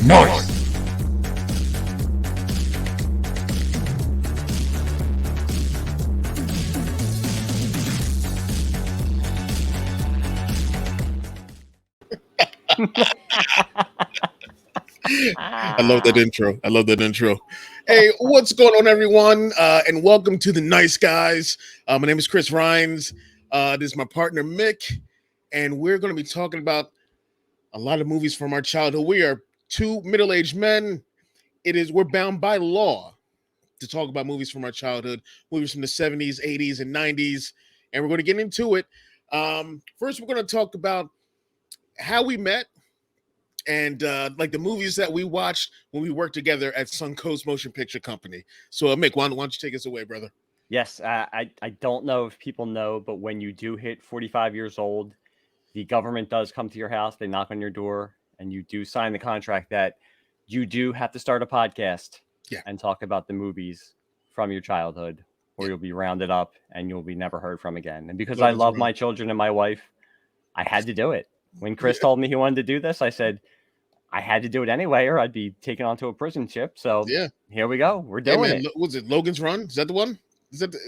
NOICE. I love that intro. Hey, what's going on, everyone? And welcome to the Nice Guys. My name is Chris Rhines. This is my partner, Mick. And we're going to be talking about a lot of movies from our childhood. We are two middle-aged men. We're bound by law to talk about movies from our childhood, movies from the 70s, 80s, and 90s. And we're going to get into it. First, we're going to talk about how we met, and like the movies that we watched when we worked together at Suncoast Motion Picture Company. So, Mick, why don't you take us away, brother? Yes, I don't know if people know, but when you do hit 45 years old, the government does come to your house. They knock on your door, and you do sign the contract that you do have to start a podcast and talk about the movies from your childhood, or you'll be rounded up and you'll be never heard from again. And because I love my children and my wife, I had to do it. When Chris told me he wanted to do this, I said I had to do it anyway, or I'd be taken onto a prison ship. So here we go. We're doing it. Was it Logan's Run? Is that the one?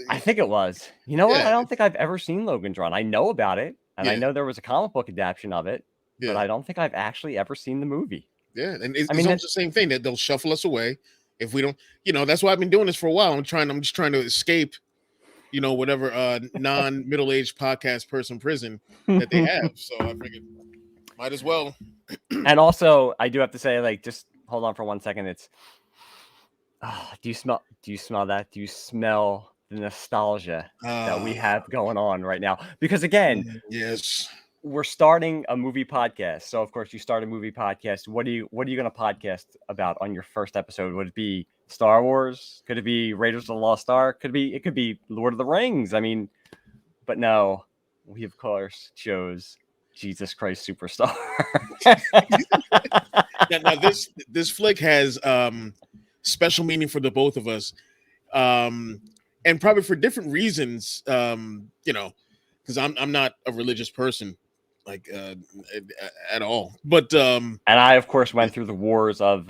I think it was. You know what? I don't think I've ever seen Logan's Run. I know about it, and I know there was a comic book adaptation of it, but I don't think I've actually ever seen the movie. Yeah, and it's almost the same thing, that they'll shuffle us away if we don't. That's why I've been doing this for a while. I'm just trying to escape, whatever non-middle-aged podcast person prison that they have. So I figured might as well. And also, I do have to say, just hold on for 1 second. It's do you smell that? Do you smell the nostalgia that we have going on right now? Because again, we're starting a movie podcast. So of course you start a movie podcast. What are you going to podcast about on your first episode? Would it be Star Wars? Could it be Raiders of the Lost Ark? It could be Lord of the Rings. I mean, but no, we of course chose Jesus Christ Superstar. now this flick has special meaning for the both of us, and probably for different reasons. Because I'm not a religious person, at all. But and I of course went through the wars of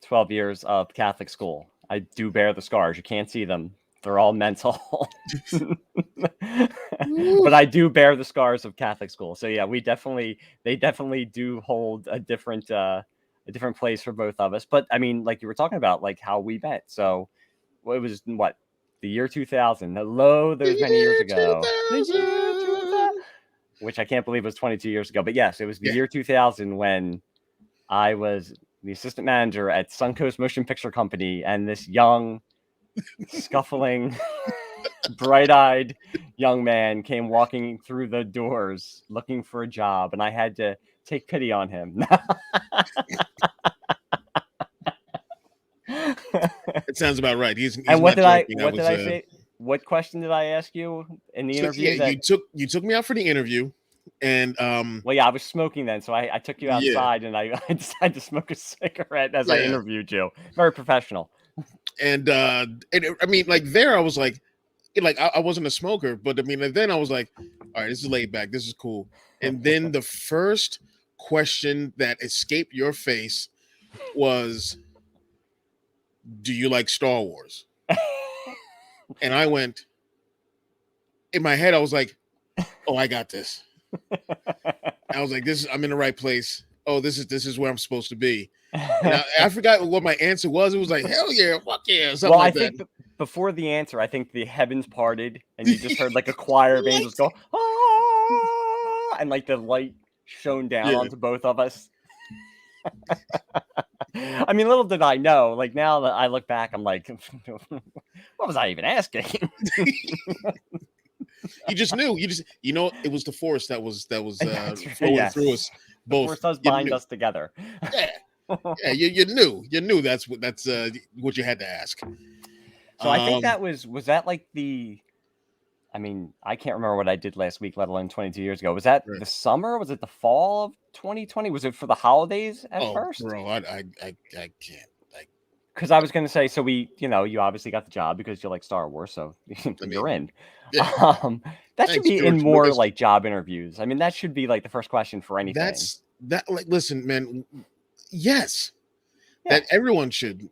12 years of Catholic school. I do bear the scars. You can't see them. They're all mental. But I do bear the scars of Catholic school. So yeah, they definitely do hold a different place for both of us. But I mean, like you were talking about, like how we met. So it was the year 2000. Hello, those many years ago. Which I can't believe was 22 years ago. But yes, it was the year 2000 when I was the assistant manager at Suncoast Motion Picture Company, and this young, scuffling, bright-eyed young man came walking through the doors looking for a job, and I had to take pity on him. It sounds about right. And what did I say? What question did I ask you in the interview? Yeah, you took me out for the interview, and I was smoking then, so I took you outside, and I decided to smoke a cigarette as I interviewed you. Very professional. And I mean, there I was I wasn't a smoker, but I mean, then I was like, all right, this is laid back, this is cool. And then the first question that escaped your face was, do you like Star Wars? And I went, in my head, I was like, oh, I got this. I was like, I'm in the right place. Oh, this is where I'm supposed to be. And I forgot what my answer was. It was like, hell yeah, fuck yeah, something like that. Think before the answer, I think the heavens parted, and you just heard like a choir of angels go, ah, and like the light shone down onto both of us. I mean, little did I know. Like now that I look back, I'm like, what was I even asking? You just knew. It was the force that was flowing through us both. The force does bind us together. Yeah, you knew that's what you had to ask. So I think that was that like I mean, I can't remember what I did last week, let alone 22 years ago. Was that the summer? Was it the fall of 2020? Was it for the holidays at first? Bro, I can't. Because I was going to say, so you obviously got the job because you like Star Wars, so you're in. Yeah. That should be in more like job interviews. I mean, that should be like the first question for anything. Listen, man, yes, Yeah. that everyone should.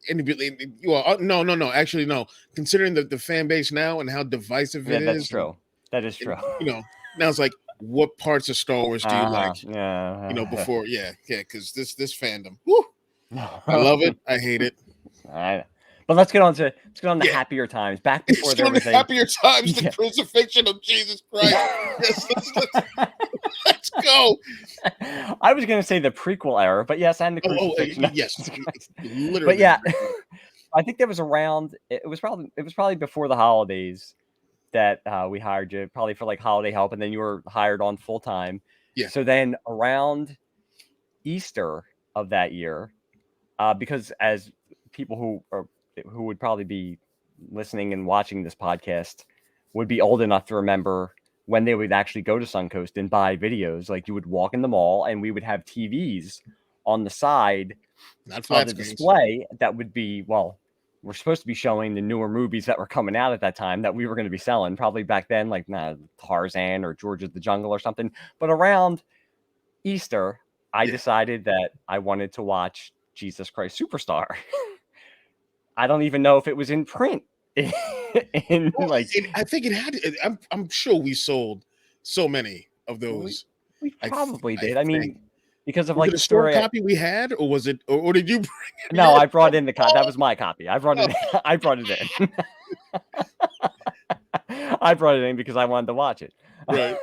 No. Actually, no. Considering the fan base now and how divisive it That's is, true. That is and, true. now it's like, what parts of Star Wars do you like? Yeah. Before, because this fandom, whew, I love it, I hate it. But let's get on to happier times. Back before Let's there go was to happier times, the Yeah. crucifixion of Jesus Christ. Yes, let's go. I was going to say the prequel era, but yes, and the crucifixion. Yes, literally. But yeah, I think that was around. It was probably before the holidays that we hired you, probably for like holiday help, and then you were hired on full time. Yeah. So then around Easter of that year, because as people who would probably be listening and watching this podcast would be old enough to remember when they would actually go to Suncoast and buy videos. Like, you would walk in the mall and we would have TVs on the side Not of the display that would be, well, we're supposed to be showing the newer movies that were coming out at that time that we were going to be selling. Probably back then, like Tarzan or George of the Jungle or something. But around Easter, I decided that I wanted to watch Jesus Christ Superstar. I don't even know if it was in print. I think it had. I'm sure we sold so many of those. We probably did. I mean, because of was like it the a store story copy we had, or was it, or did you bring it? No, I brought in the copy. That was my copy. I brought it. I brought it in. I brought it in because I wanted to watch it. Right.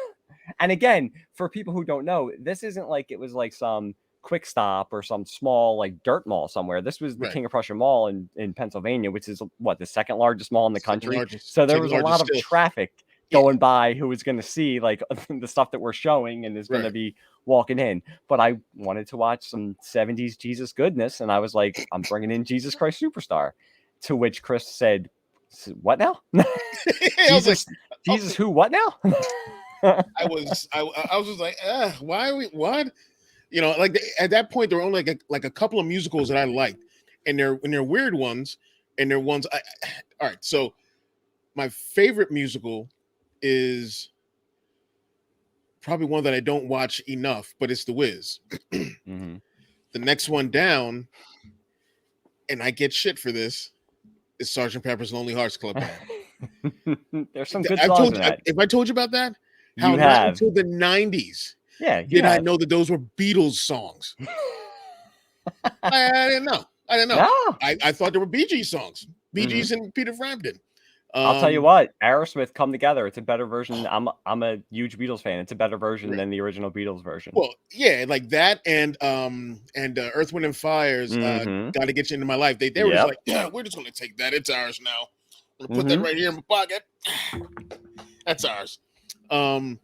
And again, for people who don't know, this isn't like it was like some Quick Stop or some small like dirt mall somewhere. This was the King of Prussia Mall in Pennsylvania, which is what, the second largest mall in the country. So there was a lot of traffic going by who was going to see like the stuff that we're showing and is going to be walking in. But I wanted to watch some 70s Jesus goodness, and I was like, I'm bringing in Jesus Christ Superstar. To which Chris said, "What now?" Jesus who? What now? I was just like, why are we what? Like at that point there were only like a couple of musicals that I liked, and they're weird ones, and they're ones all right. So my favorite musical is probably one that I don't watch enough, but it's The Wiz. Mm-hmm. The next one down, and I get shit for this, is Sgt. Pepper's Lonely Hearts Club Band. There's some good songs in that. If I told you about that, how you not have. until the 90s did I know that those were Beatles songs. I didn't know. No. I thought they were Bee Gees songs. Bee Gees and Peter Frampton. I'll tell you what, Aerosmith come together. It's a better version. I'm a huge Beatles fan. It's a better version than the original Beatles version. Well, yeah, like that and Earth, Wind and Fire's Gotta Get You Into My Life. They were just like, yeah, we're just gonna take that. It's ours now. I'm gonna put that right here in my pocket. That's ours. And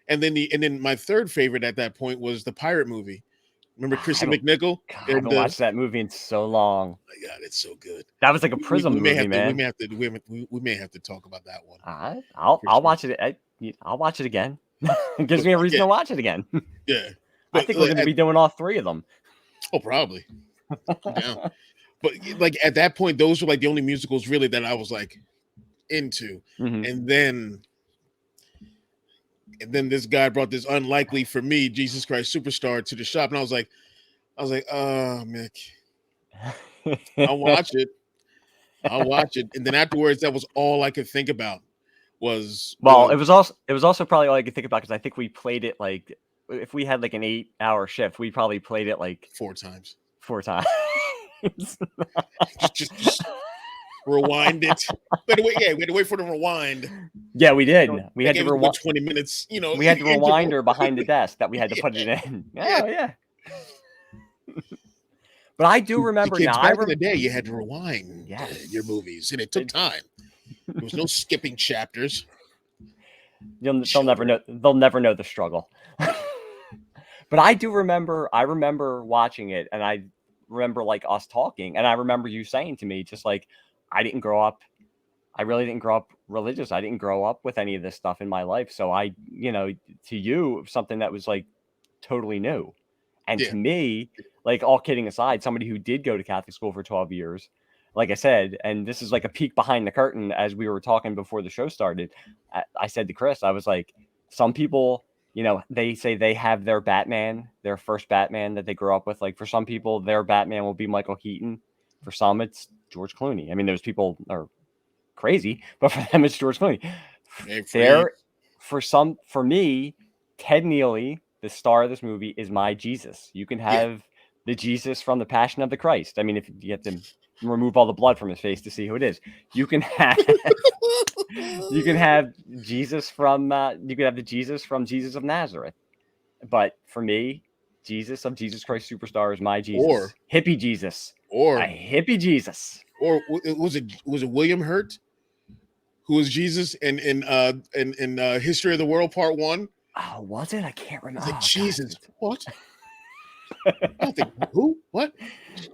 then my third favorite at that point was the Pirate movie. Remember Chrissy McNichol? I haven't watched that movie in so long. Oh my God, it's so good. That was like a Prism movie, man. We may have to talk about that one. I'll watch it. I'll watch it again. It gives me a reason to watch it again. Yeah, I think we're going to be doing all three of them. Oh, probably. Yeah. But like at that point, those were like the only musicals really that I was like into, and then this guy brought this unlikely for me Jesus Christ Superstar to the shop, and I was like, oh, Mick, I'll watch it. And then afterwards, that was all I could think about was. Well, it was also probably all I could think about because I think we played it like if we had like an 8-hour shift, we probably played it like 4 times. 4 times. just rewind it. We had to wait for the rewind. Yeah, we did. We had to rewind 20 minutes. We had the rewinder behind the desk that we had to put it in. Yeah. But I do remember now. Back in the day, you had to rewind your movies, and it took time. There was no skipping chapters. They'll never know. They'll never know the struggle. But I do remember. I remember watching it, and I remember like us talking, and I remember you saying to me, just like, I really didn't grow up religious. I didn't grow up with any of this stuff in my life. So to you, something that was like totally new. And to me, like all kidding aside, somebody who did go to Catholic school for 12 years, like I said, and this is like a peek behind the curtain as we were talking before the show started. I said to Chris, I was like, some people, you know, they say they have their Batman, their first Batman that they grew up with. Like for some people, their Batman will be Michael Keaton. For some, it's George Clooney. I mean, those people are crazy, but for them, it's George Clooney. For me, Ted Neely, the star of this movie, is my Jesus. You can have the Jesus from the Passion of the Christ. I mean, if you have to remove all the blood from his face to see who it is, you can have Jesus from you can have the Jesus from Jesus of Nazareth. But for me, Jesus of Jesus Christ Superstar is my Jesus. Or hippie Jesus. Or a hippie Jesus. Or was it William Hurt who was Jesus in History of the World Part 1? Oh, was it? I can't remember. Like, Jesus, God. What? I think who? What?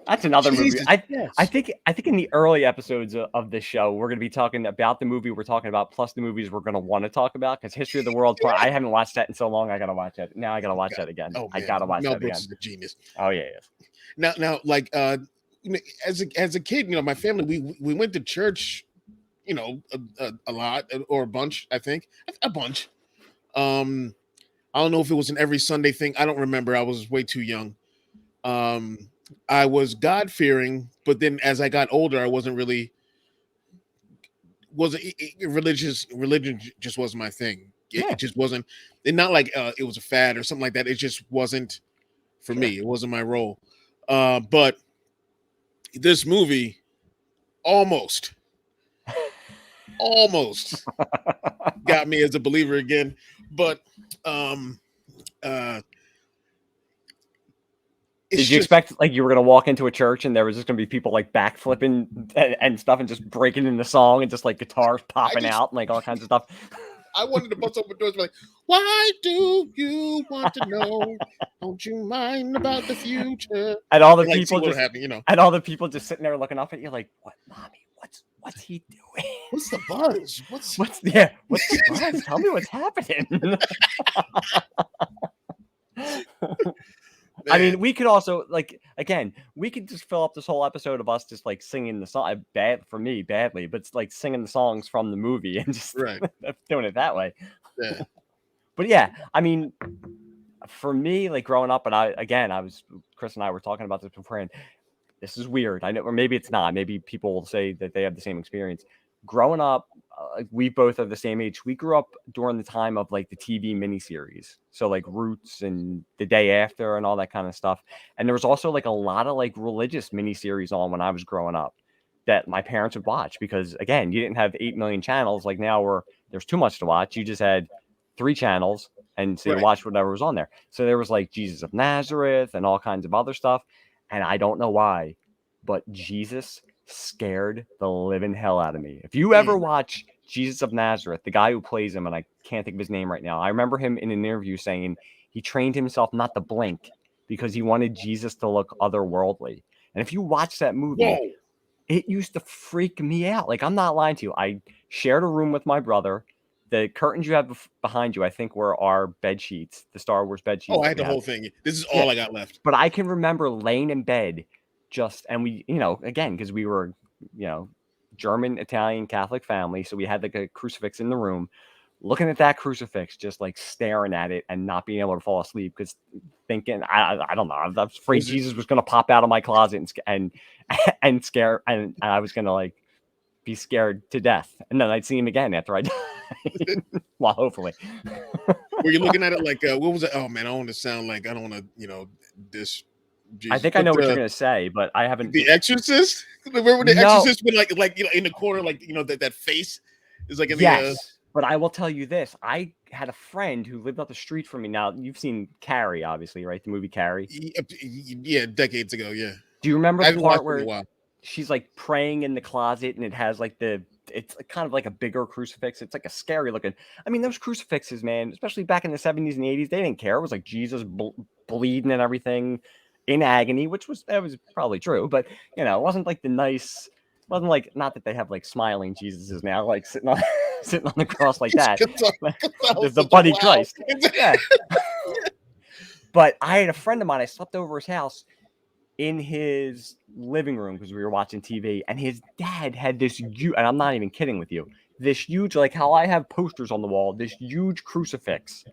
That's another movie. I think in the early episodes of this show, we're going to be talking about the movie we're talking about, plus the movies we're going to want to talk about. Because History of the World Part, I haven't watched that in so long. I got to watch that now. I got to watch that again. Oh, I got to watch Mel that Brooks again. Is a genius. Oh yeah. Now, like as a kid, you know, my family we went to church, you know, a lot or a bunch. I think a bunch. I don't know if it was an every Sunday thing. I don't remember. I was way too young. I was God-fearing, but then as I got older, I wasn't really religious. Religion just wasn't my thing. It just wasn't. And not like it was a fad or something like that. It just wasn't for me. It wasn't my role. But this movie almost got me as a believer again. But did you expect like you were gonna walk into a church and there was just gonna be people like backflipping and stuff and just breaking in the song and just like guitars popping out and like all kinds of stuff? I wanted to bust open doors and be like, why do you want to know? Don't you mind about the future? And all the like, people just you know. And all the people just sitting there looking up at you like, what, mommy? What's he doing? What's the buzz? What's the buzz? Tell me what's happening. I mean, we could also we could just fill up this whole episode of us just like singing the song badly, but it's like singing the songs from the movie and just doing it that way. Yeah. But yeah, I mean, for me, like growing up, and Chris and I were talking about this before, and this is weird. I know, or maybe it's not. Maybe people will say that they have the same experience. Growing up, we both are the same age. We grew up during the time of like the TV miniseries. So like Roots and The Day After and all that kind of stuff. And there was also like a lot of like religious miniseries on when I was growing up that my parents would watch because again, you didn't have 8 million channels like now where there's too much to watch. You just had 3 channels and so you watch whatever was on there. So there was like Jesus of Nazareth and all kinds of other stuff. And I don't know why, but Jesus scared the living hell out of me. If you ever watch Jesus of Nazareth, the guy who plays him, and I can't think of his name right now, I remember him in an interview saying he trained himself not to blink because he wanted Jesus to look otherworldly. And if you watch that movie, it used to freak me out. Like, I'm not lying to you. I shared a room with my brother. The curtains you have behind you, I think, were our bed sheets, the Star Wars bed sheets. Oh, I had the whole thing. This is all I got left. But I can remember laying in bed and we, you know, again, because we were, you know, German, Italian, Catholic family. So we had like a crucifix in the room, looking at that crucifix, just like staring at it and not being able to fall asleep because thinking, I don't know, I was afraid Jesus was going to pop out of my closet and scare, and I was going to like be scared to death. And then I'd see him again after I died. Well, hopefully. Were you looking at it like, what was it? Oh man, I don't want to sound like, I don't want to, you know, this. Jesus. I think I know what you're gonna say, but I haven't. The Exorcist. Remember the Exorcist with like you know in the corner, like you know that face is like in the. But I will tell you this: I had a friend who lived up the street from me. Now you've seen Carrie, obviously, right? The movie Carrie. Yeah, decades ago. Yeah. Do you remember the part where she's like praying in the closet and it has like it's kind of like a bigger crucifix. It's like a scary looking. I mean, those crucifixes, man, especially back in the 70s and 80s, they didn't care. It was like Jesus bleeding and everything. In agony, which was probably true, but you know, it wasn't like wasn't like, not that they have like smiling Jesuses now, like sitting on the cross like that. There's the Buddy Christ. Yeah. But I had a friend of mine, I slept over his house in his living room because we were watching TV, and his dad had this huge, and I'm not even kidding with you, this huge, like how I have posters on the wall, this huge crucifix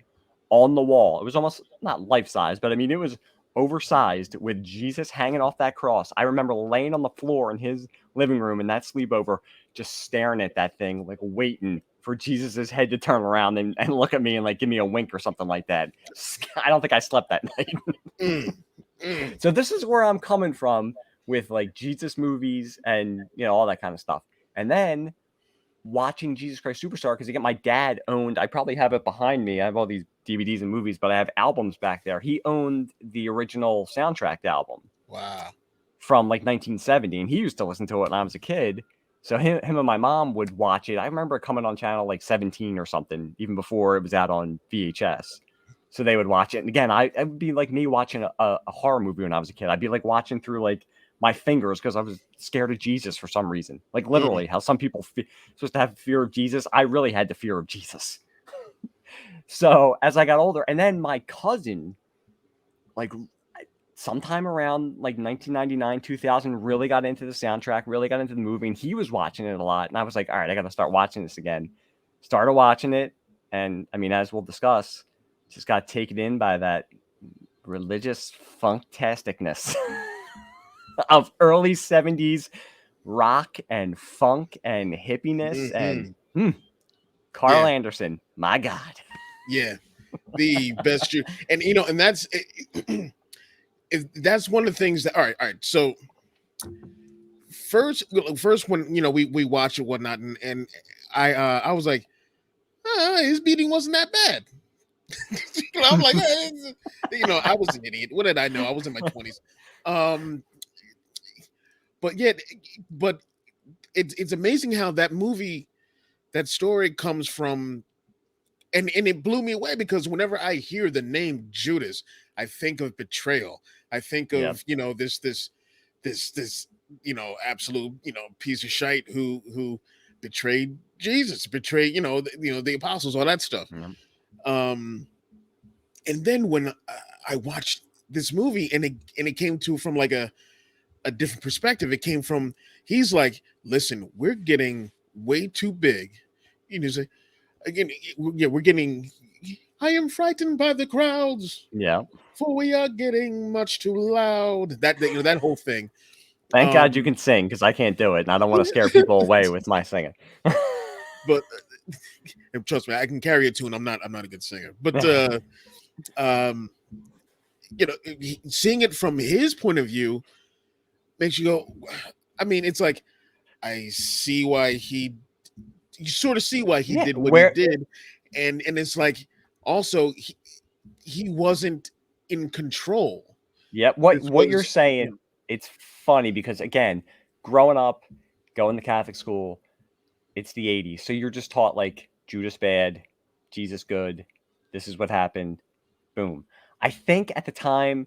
on the wall. It was almost not life-size, but I mean, it was oversized with Jesus hanging off that cross. I remember laying on the floor in his living room in that sleepover, just staring at that thing, like waiting for Jesus's head to turn around and look at me and like give me a wink or something like that. I don't think I slept that night. So this is where I'm coming from with like Jesus movies and, you know, all that kind of stuff. And then watching Jesus Christ Superstar, because again, my dad owned, I probably have it behind me. I have all these DVDs and movies, but I have albums back there. He owned the original soundtrack album. Wow. From like 1970, and he used to listen to it when I was a kid. So him and my mom would watch it. I remember it coming on channel like 17 or something, even before it was out on VHS. So they would watch it. And again, it would be like me watching a horror movie when I was a kid. I'd be like watching through like my fingers because I was scared of Jesus for some reason. Like literally how some people supposed to have fear of Jesus. I really had the fear of Jesus. So as I got older, and then my cousin, like sometime around like 1999, 2000, really got into the soundtrack, really got into the movie, and he was watching it a lot. And I was like, all right, I got to start watching this again. Started watching it. And I mean, as we'll discuss, just got taken in by that religious funktasticness of early 70s rock and funk and hippiness and Carl Anderson, my God. Yeah, the best. And, you know, and that's one of the things that, all right. So first when, you know, we watch it, whatnot, and I was like, his beating wasn't that bad. You know, I'm like, you know, I was an idiot. What did I know? I was in my 20s. But it's amazing how that movie, that story comes from, and it blew me away, because whenever I hear the name Judas, I think of betrayal. I think of, you know, this, you know, absolute, you know, piece of shite who betrayed Jesus, betrayed, you know, the apostles, all that stuff. And then when I watched this movie, and it came to from like a different perspective. It came from, he's like, listen, we're getting way too big. You know, say, again, we're getting, I am frightened by the crowds. Yeah. For we are getting much too loud. That you know, that whole thing. Thank God you can sing, because I can't do it, and I don't want to scare people away with my singing. But trust me, I can carry a tune. I'm not a good singer. But you know, seeing it from his point of view makes you go, I mean, it's like, I see why you sort of see why he did what he did. And it's like, also he wasn't in control. Yeah, what you're saying, it's funny because, again, growing up, going to Catholic school, it's the 80s. So you're just taught like Judas bad, Jesus good, this is what happened, boom. I think at the time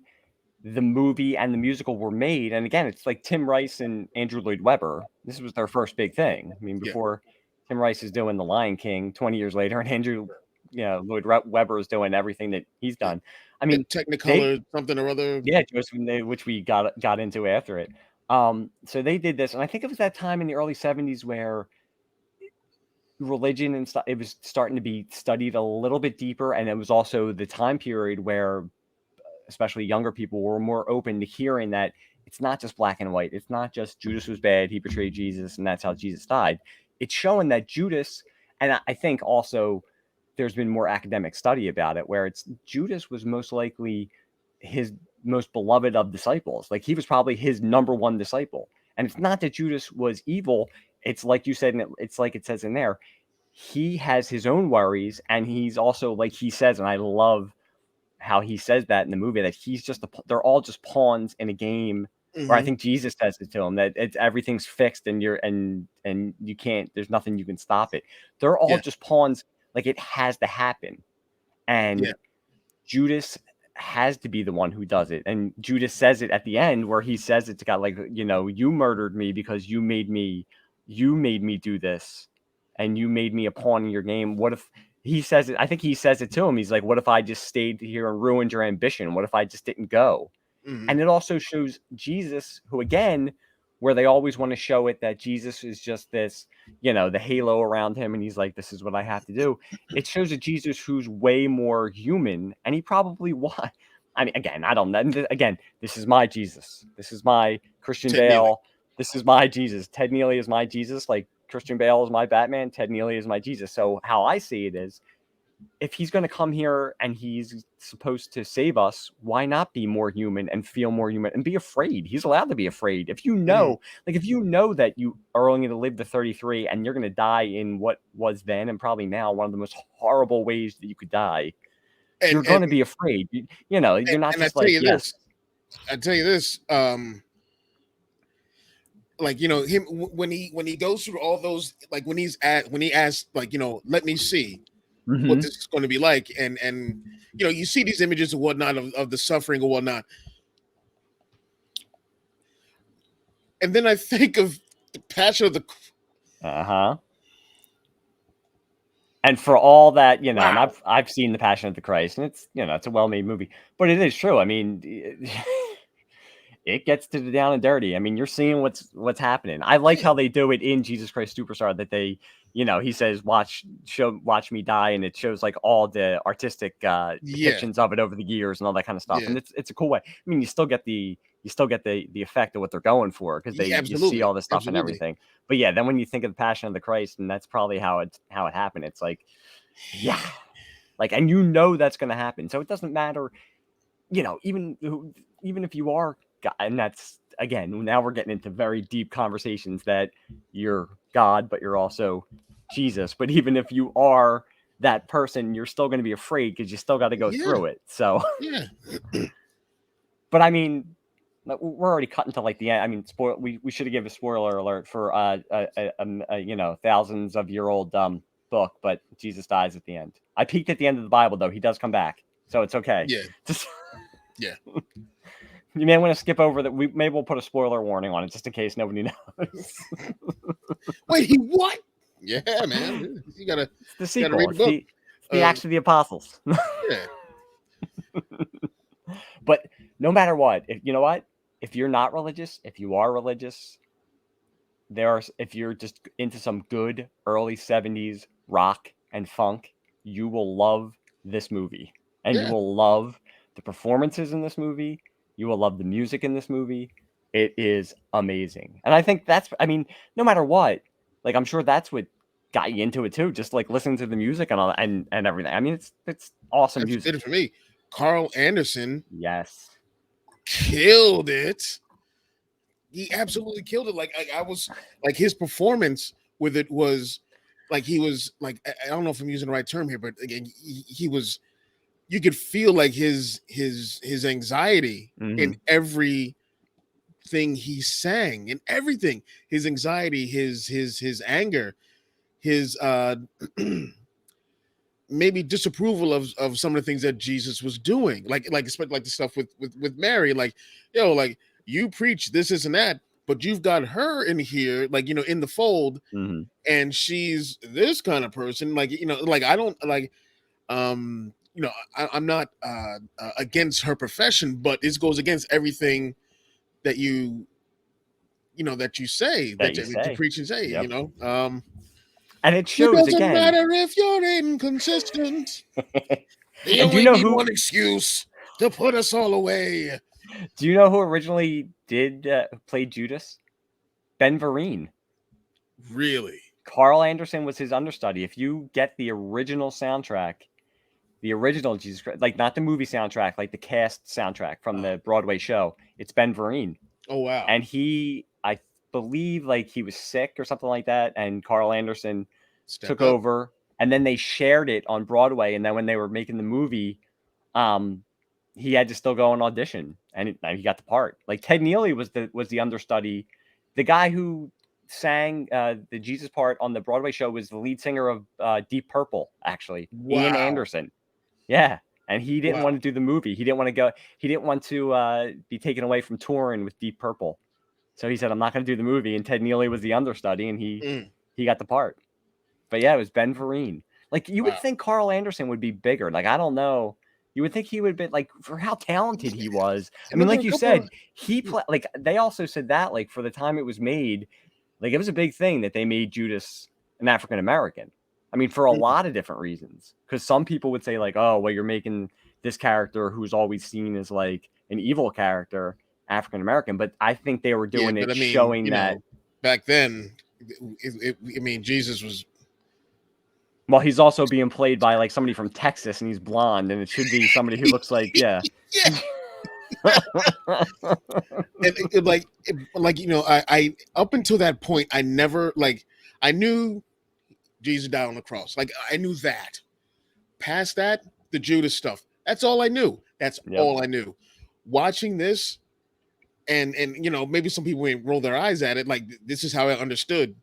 the movie and the musical were made, and again, it's like Tim Rice and Andrew Lloyd Webber. This was their first big thing. I mean, before Tim Rice is doing The Lion King 20 years later, and Andrew, you know, Lloyd Webber is doing everything that he's done. I mean, Technicolor, something or other. Yeah, which we got into after it. So they did this, and I think it was that time in the early 70s where religion and stuff, it was starting to be studied a little bit deeper, and it was also the time period where especially younger people were more open to hearing that it's not just black and white. It's not just Judas was bad, he betrayed Jesus, and that's how Jesus died. It's showing that Judas, and I think also there's been more academic study about it, where it's Judas was most likely his most beloved of disciples. Like, he was probably his number one disciple. And it's not that Judas was evil. It's like you said, and it's like it says in there, he has his own worries, and he's also, like he says, and I love how he says that in the movie, that he's just they're all just pawns in a game. Or I think Jesus says it to him, that it's everything's fixed and you can't, there's nothing you can stop it. They're all just pawns. Like, it has to happen. And Judas has to be the one who does it. And Judas says it at the end, where he says it to God, like, you know, you murdered me because you made me do this, and you made me a pawn in your game. What if he says it? I think he says it to him. He's like, what if I just stayed here and ruined your ambition? What if I just didn't go? And it also shows Jesus, who again where they always want to show it that Jesus is just this, the halo around him, and he's like, this is what I have to do. It shows a Jesus who's way more human, and he probably was. I mean, again, I don't know. Again, this is my Jesus. This is my Christian Ted Neely. Bale. This is my Jesus. Ted Neely is my Jesus. Like Christian Bale is my Batman. Ted Neely is my Jesus. So how I see it is, if he's going to come here and he's supposed to save us, why not be more human and feel more human and be afraid? He's allowed to be afraid. If you know, if you know that you are only going to live to 33 and you're going to die in what was then and probably now one of the most horrible ways that you could die, you're going to be afraid. You're not just like, yes. I tell you this, like, him when he goes through all those, like when he asks, like, let me see what this is going to be like, and you see these images and whatnot of the suffering or whatnot, and then I think of the Passion of the And for all that, wow. And I've seen the Passion of the Christ, and it's it's a well-made movie, but it is true. I mean, it gets to the down and dirty. I mean, you're seeing what's happening. I like how they do it in Jesus Christ Superstar, that they, he says, watch me die, and it shows like all the artistic depictions of it over the years and all that kind of stuff. And it's a cool way. I mean, you still get the effect of what they're going for, because you see all this stuff and everything. But yeah, then when you think of the Passion of the Christ, and that's probably how it happened. It's like, yeah, like, and that's going to happen. So it doesn't matter, even if you are God, and that's, again, now we're getting into very deep conversations that you're God, but you're also Jesus. But even if you are that person, you're still going to be afraid, because you still got to go through it. So yeah. But I mean, we're already cutting to like the end. I mean, we should have given a spoiler alert for thousands of year old book, but Jesus dies at the end. I peeked at the end of the Bible, though. He does come back, so it's okay. Yeah. You may want to skip over that. Maybe we'll put a spoiler warning on it, just in case nobody knows. Wait, he what? Yeah, man. You gotta. It's the sequel. Read the book. It's the Acts of the Apostles. Yeah. But no matter what, if you're not religious, if you are religious, if you're just into some good early 70s rock and funk, you will love this movie, and you will love the performances in this movie. You will love the music in this movie. It is amazing. And I think no matter what, like, I'm sure that's what got you into it too. Just like listening to the music and all and everything. I mean, it's awesome music. Did it for me. Carl Anderson. Yes. Killed it. He absolutely killed it. Like, I was like, his performance with it was like, he was like, I don't know if I'm using the right term here, but again, he was, you could feel like his anxiety in everything he sang, in everything, his anxiety, his anger, his maybe disapproval of some of the things that Jesus was doing, like the stuff with Mary, like, like, you preach this and that, but you've got her in here, like, in the fold, and she's this kind of person, like, like, I don't like, I'm not against her profession, but this goes against everything that you say, that you preach and say, and it shows, it doesn't matter if you're inconsistent. They only need one excuse to put us all away. Do you know who originally played Judas? Ben Vereen. Really? Carl Anderson was his understudy. If you get the original soundtrack, the original Jesus Christ, like not the movie soundtrack, like the cast soundtrack from the Broadway show, it's Ben Vereen. Oh, wow. And I believe, like, he was sick or something like that, and Carl Anderson took over, and then they shared it on Broadway, and then when they were making the movie, he had to still go and audition, and he got the part. Like, Ted Neely was the understudy. The guy who sang the Jesus part on the Broadway show was the lead singer of Deep Purple, actually. Wow. Ian Anderson. Yeah. And he didn't want to do the movie. He didn't want to go. He didn't want to be taken away from touring with Deep Purple. So he said, I'm not going to do the movie. And Ted Neely was the understudy, and he got the part. But yeah, it was Ben Vereen. Like, you would think Carl Anderson would be bigger. Like, I don't know. You would think he would have been like, for how talented he was. I And mean, then like you said, he played, like they also said that, like, for the time it was made, like it was a big thing that they made Judas an African American. I mean, for a lot of different reasons. Because some people would say, like, oh, well, you're making this character who's always seen as like an evil character African American. But I think they were doing it, showing that back then, I mean, Jesus was. Well, he's also being played by like somebody from Texas, and he's blonde, and it should be somebody who looks like yeah. and like I up until that point, I never I knew Jesus died on the cross. Like I knew that. Past that, the Judas stuff. That's all I knew. That's all I knew. Watching this, and maybe some people ain't roll their eyes at it. Like this is how I understood,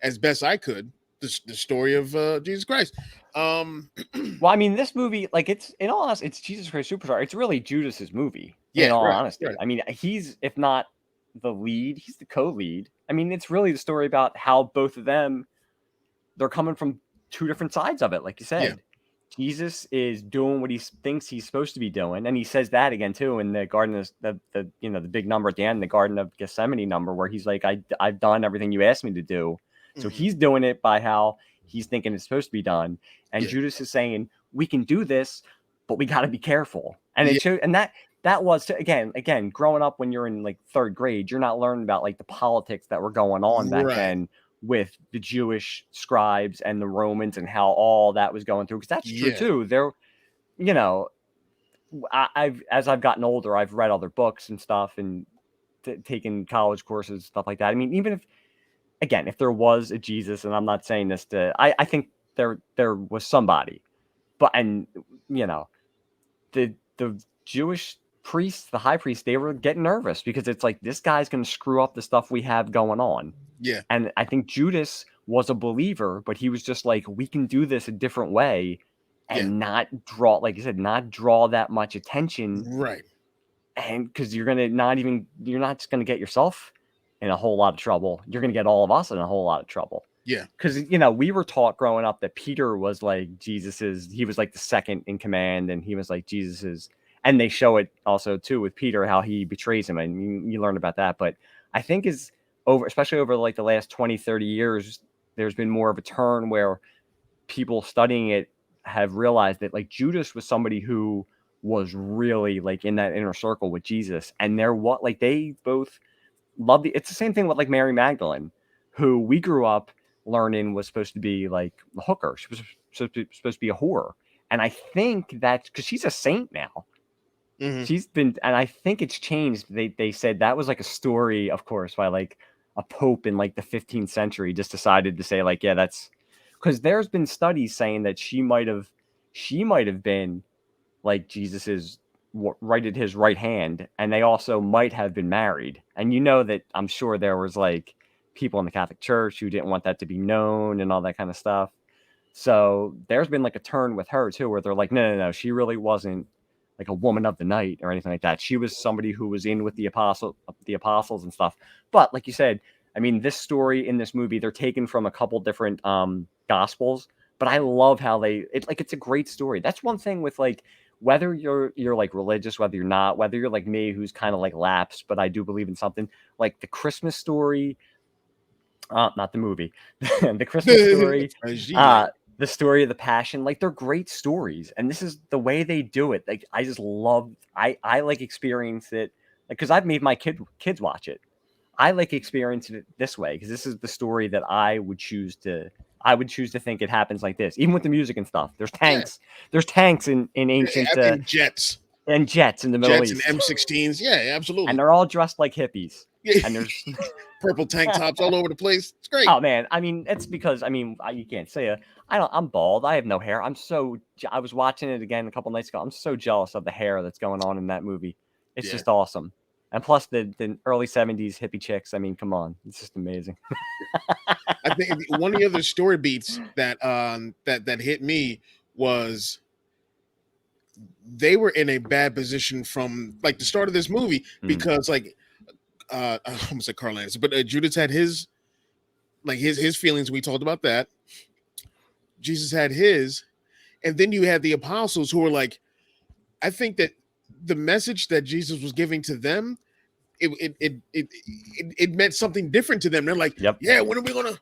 as best I could, the story of Jesus Christ. Well, I mean, this movie, like it's in all honesty, it's Jesus Christ Superstar. It's really Judas's movie. In all honesty, I mean, he's, if not the lead, he's the co-lead. I mean, it's really the story about how both of them, they're coming from two different sides of it. Like you said, Jesus is doing what he thinks he's supposed to be doing, and he says that again too in the Garden of the big number at the end, the Garden of Gethsemane number, where he's like, I've done everything you asked me to do. So he's doing it by how he's thinking it's supposed to be done, and Judas is saying, we can do this, but we got to be careful. And it showed, and that was again growing up when you're in like third grade, you're not learning about like the politics that were going on back then with the Jewish scribes and the Romans and how all that was going through. Because that's true too. There, as I've gotten older, I've read other books and stuff and taken college courses, stuff like that. I mean, even if there was a Jesus, and I'm not saying this I think there was somebody, but the Jewish priests, the high priests, they were getting nervous because it's like, this guy's going to screw up the stuff we have going on. Yeah. And I think Judas was a believer, but he was just like, we can do this a different way and not draw, like you said, not draw that much attention. Right. And because you're not just going to get yourself in a whole lot of trouble. You're going to get all of us in a whole lot of trouble. Yeah. Because, we were taught growing up that Peter was like he was like the second in command, and he was like Jesus's. And they show it also too with Peter, how he betrays him, and you learn about that. But I think especially over like the last 20, 30 years, there's been more of a turn where people studying it have realized that like Judas was somebody who was really like in that inner circle with Jesus. And they both loved it's the same thing with like Mary Magdalene, who we grew up learning was supposed to be like a hooker. She was supposed to be a whore. And I think that's because she's a saint now. She's been, and I think it's changed. They said that was like a story, of course, by like a pope in like the 15th century just decided to say like, yeah, that's because there's been studies saying that she might have been like Jesus's right at his right hand, and they also might have been married. And that I'm sure there was like people in the Catholic Church who didn't want that to be known and all that kind of stuff. So there's been like a turn with her too, where they're like, no, she really wasn't like a woman of the night or anything like that. She was somebody who was in with the apostles and stuff. But like you said, I mean, this story in this movie, they're taken from a couple different gospels, but I love how it's a great story. That's one thing with like, whether you're like religious, whether you're not, whether you're like me, who's kind of like lapsed, but I do believe in something, like the Christmas story, not the movie, the Christmas story, the story of the Passion, like they're great stories. And this is the way they do it. Like, I just love, I like experience it, like, because I've made my kids watch it. I like experiencing it this way because this is the story that I would choose to think it happens like this. Even with the music and stuff, there's tanks. There's tanks in ancient and jets in the Middle East, and M16s. Yeah, absolutely. And they're all dressed like hippies. Yeah. And there's purple tank tops all over the place. It's great. Oh man, I mean, it's because you can't say I'm bald. I have no hair. I was watching it again a couple nights ago. I'm so jealous of the hair that's going on in that movie. It's just awesome. And plus the early 70s hippie chicks. I mean, come on. It's just amazing. I think one of the other story beats that hit me was they were in a bad position from like the start of this movie because like I almost said Carl Anderson, but Judas had his feelings. We talked about that. Jesus had his, and then you had the apostles who were like, I think that the message that Jesus was giving to them, it meant something different to them. They're like, Yep. yeah, when are we gonna,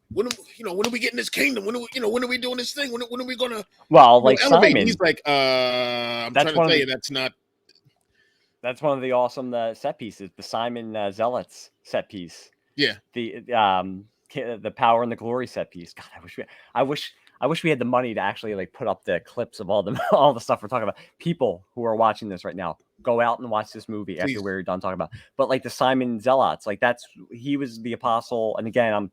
when are we getting this kingdom? When are we doing this thing? When are we gonna like elevate? Simon, He's like, I'm that's trying to tell you that's not. That's one of the awesome set pieces, the Simon Zealots set piece. Yeah. The power and the glory set piece. God, I wish we had the money to actually like put up the clips of all the stuff we're talking about. People who are watching this right now, go out and watch this movie after we're done talking about. But like the Simon Zealots, like he was the apostle. And again,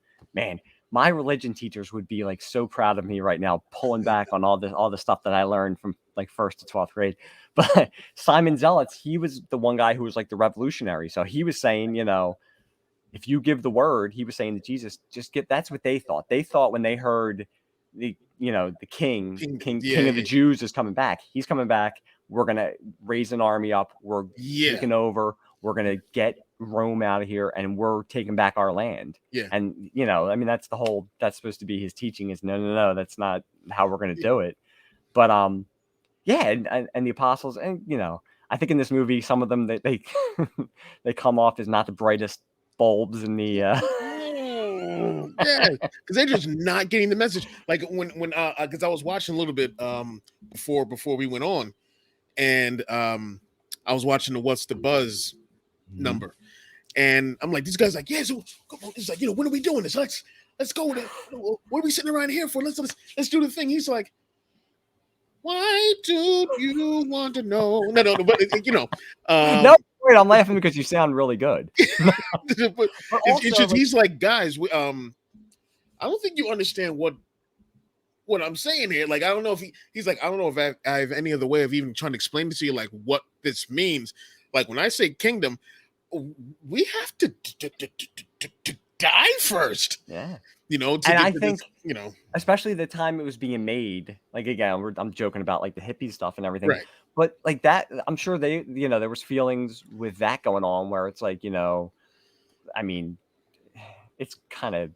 my religion teachers would be like so proud of me right now, pulling back on all the stuff that I learned from like 1st to 12th grade. But Simon Zealots, he was the one guy who was like the revolutionary. So he was saying, if you give the word, he was saying to Jesus, that's what they thought. They thought when they heard the king of the Jews is coming back. He's coming back. We're going to raise an army up. We're taking over. We're going to get Rome out of here and we're taking back our land. Yeah. And, that's supposed to be his teaching is no, that's not how we're going to do it. But, and the apostles, and, I think in this movie, some of them, they come off as not the brightest bulbs in the yeah, because they're just not getting the message. Like when because I was watching a little bit before we went on, and I was watching the What's the Buzz number, and I'm like, these guys like, yeah, so come on. It's like, when are we doing this? Let's go. What are we sitting around here for? Let's do the thing. He's like, why do you want to know? No, but no. Wait, I'm laughing because you sound really good. but it's just, he's like, guys, I don't think you understand what I'm saying here. Like, I don't know if he's like, I don't know if I have any other way of even trying to explain to you like what this means. Like when I say kingdom, we have to die first. Yeah. And I think, especially the time it was being made, like, again, I'm joking about like the hippie stuff and everything, right? But like that, I'm sure they, there was feelings with that going on where it's like, it's kind of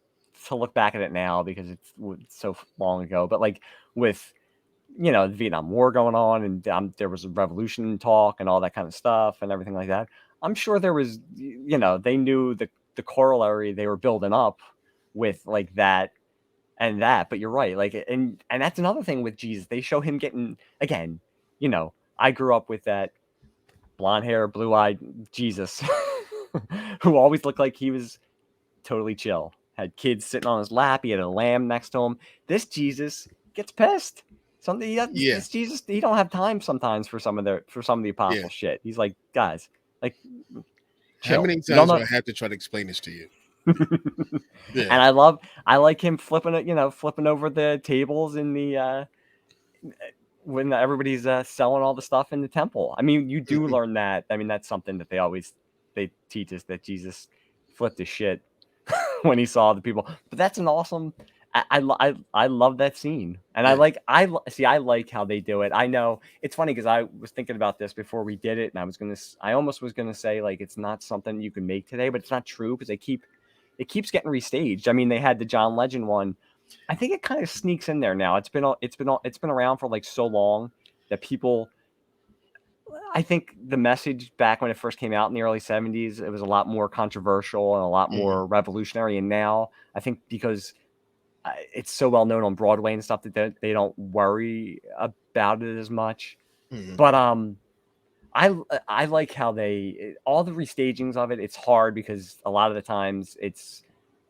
to look back at it now because it's so long ago, but like with, the Vietnam War going on and there was a revolution talk and all that kind of stuff and everything like that. I'm sure there was, they knew the corollary they were building up with like that and that, but you're right. Like, and that's another thing with Jesus. They show him getting, again, I grew up with that blonde hair, blue-eyed Jesus who always looked like he was totally chill. Had kids sitting on his lap. He had a lamb next to him. This Jesus gets pissed. This Jesus, he don't have time sometimes for some of the apostle shit. He's like, guys, like, chill. How many times do I have to try to explain this to you? And I like him flipping over the tables in the when everybody's selling all the stuff in the temple. I mean, you do learn that. I mean, that's something that they teach us, that Jesus flipped his shit when he saw the people. But that's an awesome. I love that scene, and I like how they do it. I know it's funny because I was thinking about this before we did it, and I almost was gonna say like it's not something you can make today, but it's not true because it keeps getting restaged. I mean, they had the John Legend one. I think it kind of sneaks in there now. It's been around for like so long that people. I think the message back when it first came out in the early 70s, it was a lot more controversial and a lot more revolutionary. And now I think because it's so well known on Broadway and stuff that they don't worry about it as much. But I like how all the restagings of it. It's hard because a lot of the times it's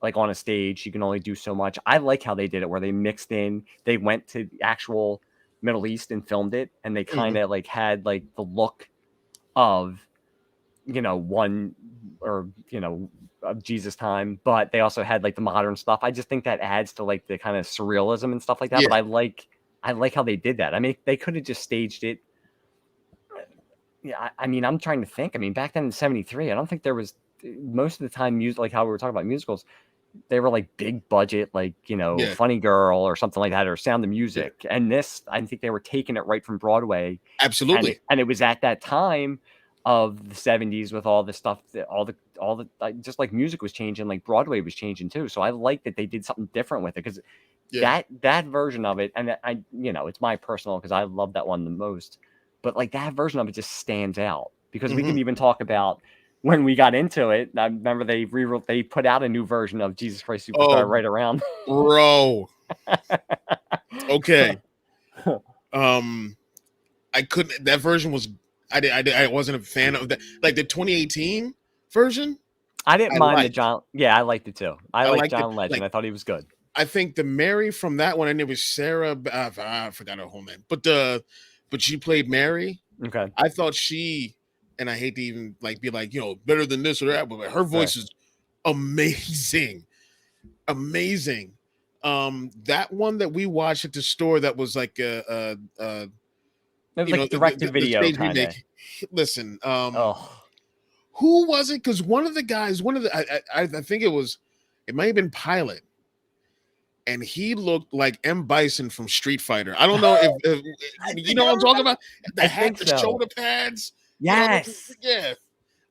like on a stage, you can only do so much. I like how they did it where they mixed in, they went to the actual Middle East and filmed it, and they kind of like had like the look of, one or, of Jesus time, but they also had like the modern stuff. I just think that adds to like the kind of surrealism and stuff like that. Yeah. But I like how they did that. I mean, they could have just staged it. Yeah, I mean, I'm trying to think. I mean, back then in '73, I don't think there was most of the time music, like how we were talking about musicals. They were like big budget, like, Funny Girl or something like that, or Sound of Music. Yeah. And this, I think they were taking it right from Broadway. Absolutely. And it was at that time of the '70s with all the stuff that all the just like music was changing, like Broadway was changing too. So I like that they did something different with it because that version of it, and it's my personal because I love that one the most. but like that version of it just stands out because we can even talk about when we got into it. I remember they put out a new version of Jesus Christ Superstar right around. Bro. Okay. I couldn't. That version was. I wasn't a fan of that. Like the 2018 version. I didn't mind the John. Yeah, I liked it too. I liked John Legend. I thought he was good. I think the Mary from that one, and it was Sarah. I forgot her whole name, but she played Mary. Okay. I thought she, and I hate to even like be like, better than this or that, but her voice is amazing, amazing. That one that we watched at the store that was like it was like direct to video kind of. Listen, who was it? Because one of the guys, I think it might have been Pilot, and he looked like M. Bison from Street Fighter. I don't know if you know what I'm talking about. The hat, the shoulder pads. Yes. Yeah.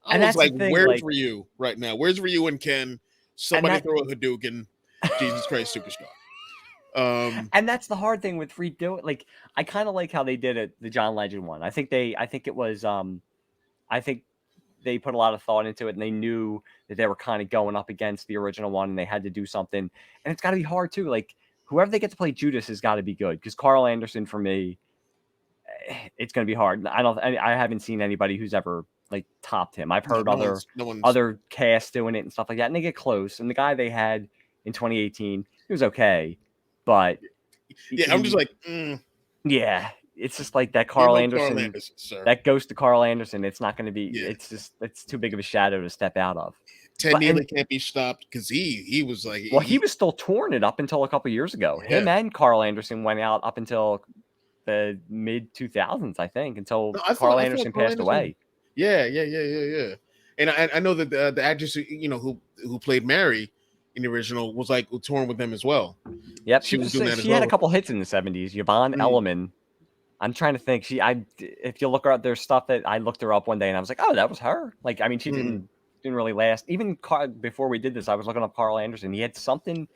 I was like, where's Ryu right now? Where's Ryu and Ken? Somebody throw a Hadouken. Jesus Christ Superstar. And that's the hard thing with redoing. Like, I kind of like how they did it, the John Legend one. I think they put a lot of thought into it, and they knew that they were kind of going up against the original one, and they had to do something. And it's got to be hard too. Like, whoever they get to play Judas has got to be good, because Carl Anderson, for me, it's going to be hard. I haven't seen anybody who's ever like topped him. I've heard other casts doing it and stuff like that, and they get close. And the guy they had in 2018, he was okay. But yeah, I'm just like, yeah, it's just like that Carl Anderson that goes to Carl Anderson. It's not going to be. Yeah. It's too big of a shadow to step out of. Ted Neely can't be stopped because he was like, he was still touring it up until a couple years ago. Yeah. Him and Carl Anderson went out up until the mid 2000s, I think, until Carl Anderson passed away. Yeah. And I know that the actress, who played Mary in the original was like touring with them as well. Yep, she was doing that as well. She had a couple hits in the 70s. Yvonne Elliman. I'm trying to think. If you look her up, there's stuff that I looked her up one day and I was like, oh, that was her. Like, I mean, she didn't really last. Even before we did this, I was looking up Carl Anderson. He had something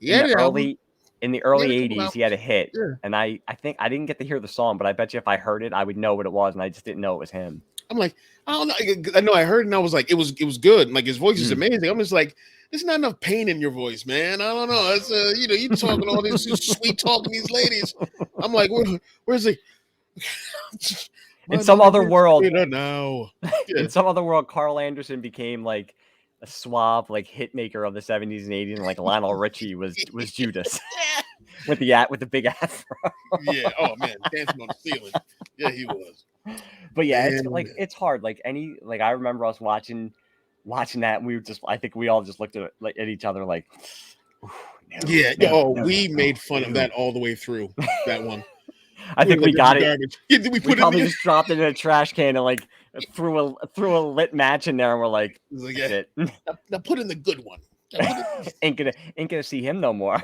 in the early 80s. He had a hit, and I think I didn't get to hear the song, but I bet you if I heard it, I would know what it was, and I just didn't know it was him. I'm like, I don't know. I know I heard it, and I was like, it was good. And like his voice is amazing. I'm just like, there's not enough pain in your voice, man. I don't know. It's you talking all this sweet talking these ladies. I'm like, where's he? In some other world, now. Yeah. In some other world, Carl Anderson became like a suave like hit maker of the 70s and 80s, and like Lionel Richie was Judas with the big afro. Yeah. Oh man, dancing on the ceiling. Yeah, he was. But yeah, it's hard. Like I remember us watching that, and I think we all just looked at each other like, we made fun of that all the way through that one. I think we got it. Yeah, we probably just dropped it in a trash can and like threw a lit match in there, and we're like, now put in the good one. Ain't gonna see him no more.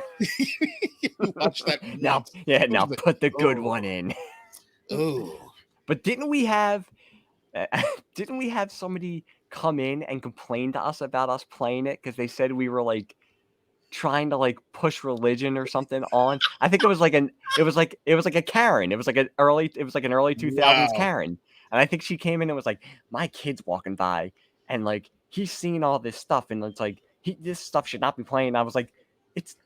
Watch that now. Yeah, now put the good one in. Oh. But didn't we have somebody come in and complain to us about us playing it because they said we were like trying to like push religion or something on? I think it was like a Karen. It was like an early 2000s Karen. And I think she came in and was like, my kid's walking by and like he's seeing all this stuff and it's like this stuff should not be playing. I was like, it's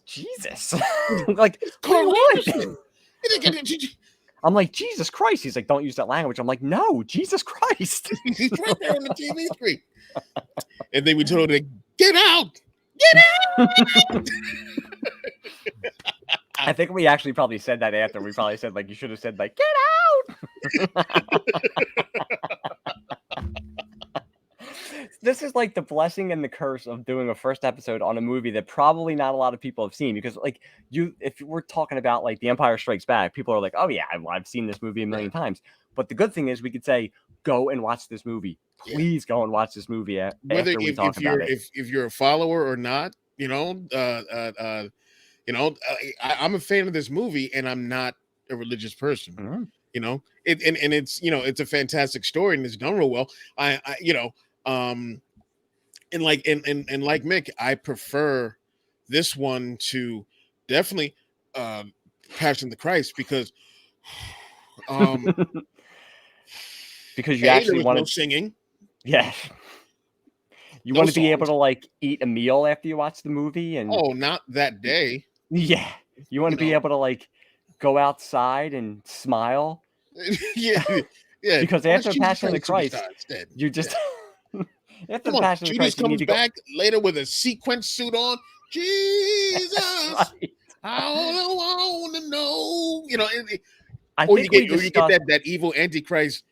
Jesus. Like, Carl Anderson. I'm like, Jesus Christ. He's like, don't use that language. I'm like, no, Jesus Christ. He's right there on the TV screen. And then we told her, get out. Get out. I think we actually probably said that after. We probably said, like, you should have said, like, get out. This is like the blessing and the curse of doing a first episode on a movie that probably not a lot of people have seen, because like if we're talking about like The Empire Strikes Back, people are like, oh yeah, I've seen this movie a million times. But the good thing is we could say, go and watch this movie. Please go and watch this movie after we talk about it. If you're a follower or not, I'm a fan of this movie and I'm not a religious person. Mm-hmm. It's it's a fantastic story and it's done real well. And like Mick, I prefer this one to definitely Passion of the Christ, because because you Hey, actually there was want no to. singing. Yeah. You No want to be able songs. to like eat a meal after you watch the movie, and Oh, not that day. yeah, you want to be able to like go outside and smile Yeah, yeah. because Watch after Jesus Passion of the Christ Christ, Superstar instead. you just after Come the on, Passion of the Judas Christ, you need comes to go. back later with a sequence suit on. That's Jesus, right. I want to know. I Or think we you get discussed. that evil Antichrist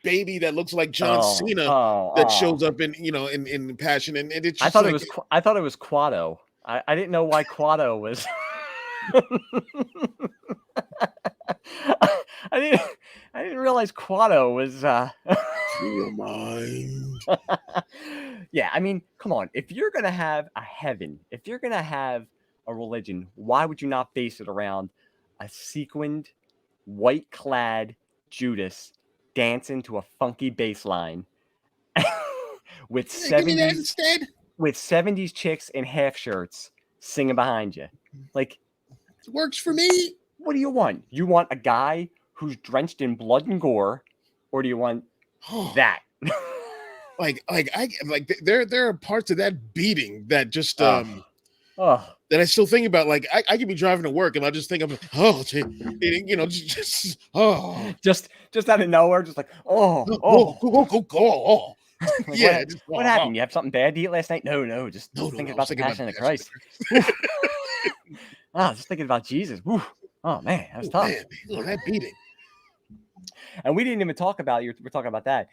baby that looks like John Oh, Cena oh, that oh! shows up in Passion, and it's I just thought it like, was. I thought it was Quado. I didn't know why Quado was. I didn't. I didn't realize Quado was. free your mind. Yeah, I mean, come on. If you're gonna have a heaven, if you're gonna have a religion, why would you not base it around a sequined, white-clad Judas dancing to a funky bass line with Yeah, give me that 70s instead. with 70s chicks in half shirts singing behind you? Like, It works for me. what do you want? You want a guy who's drenched in blood and gore, or do you want that? There are parts of that beating that just Oh, that I still think about. Like I could be driving to work and I just think of just out of nowhere, just like like yeah, what happened? You have something bad to eat last night? No, just no, thinking I was about the thinking about Passion the of the Passion of Christ. the Just thinking about Jesus. Woo. Oh man, that was Christ. tough. Man, that beating. And we didn't even talk about we're talking about that.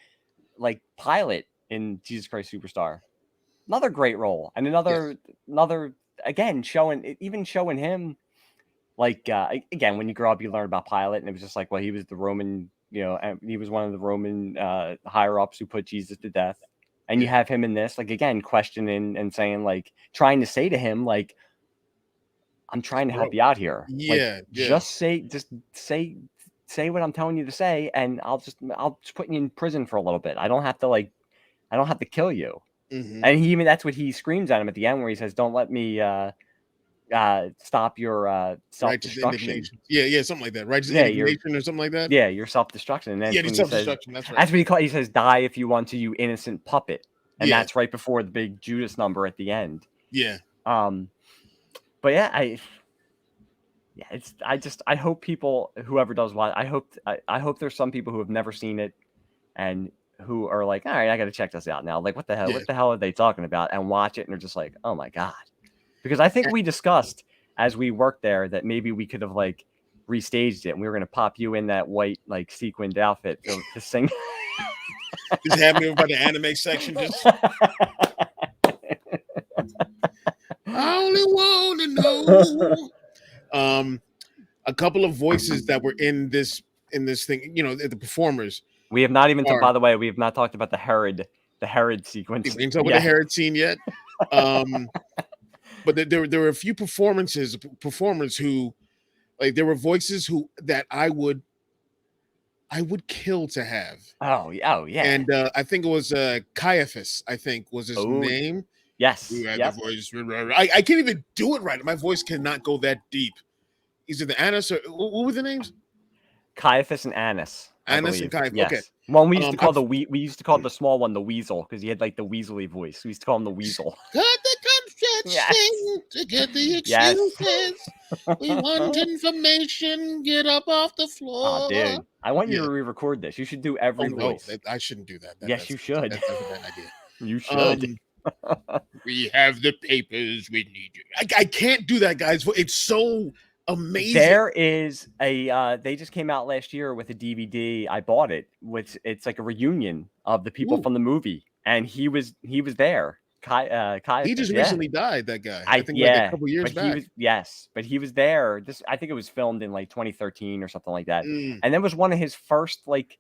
Like Pilate in Jesus Christ Superstar. Another great role. And another again showing him like again, when you grow up you learn about Pilate and it was just like, well, he was the Roman, he was one of the Roman higher ups who put Jesus to death. And you have him in this, like again, questioning and saying, like, trying to say to him, like, I'm trying to help you out here. Yeah, Like, just say what I'm telling you to say, and I'll just put you in prison for a little bit. I don't have to kill you. Mm-hmm. And that's what he screams at him at the end, where he says, "Don't let me stop your self-destruction." Yeah, something like that. Righteous indignation or something like that. Yeah, your self-destruction. And then Yeah, when he says, self-destruction. That's right. that's what he says, "Die if you want to, you innocent puppet." And Yeah. that's right before the big Judas number at the end. Yeah. But yeah, I hope people, whoever does watch, I hope there's some people who have never seen it and who are like, all right, I got to check this out now. Like, what the hell are they talking about? And watch it, and they're just like, oh my god. Because I think we discussed as we worked there that maybe we could have like restaged it, and we were gonna pop you in that white like sequined outfit to sing. Just have me over by the anime section. Just I only want to know. A couple of voices that were in this thing, the performers. We have not even by the way, we have not talked about the Herod sequence. We didn't talk about the Herod scene yet. But there were a few performers who, like, there were voices that I would kill to have. Oh yeah. And I think it was Caiaphas, I think was his name. Yes. Who had the voice. I can't even do it right. My voice cannot go that deep. Is it the Annas or what were the names? Caiaphas and Annas. Annas and Caiaphas. Yes. Okay. Well, we used to call we used to call the small one the Weasel because he had like the weaselly voice. We used to call him the Weasel. Cut the thing to get the excuses. We want information. Get up off the floor. Oh, dude, I want you to re-record this. You should do every voice. No, I shouldn't do that. Yes, you should. That's a bad idea. You should. We have the papers. We need you. I can't do that, guys. It's so amazing. There is they just came out last year with a DVD. I bought it. It's like a reunion of the people from the movie, and he was there. He just recently died. That guy. I think like a couple years back. But he was there. I think it was filmed in like 2013 or something like that, and that was one of his first like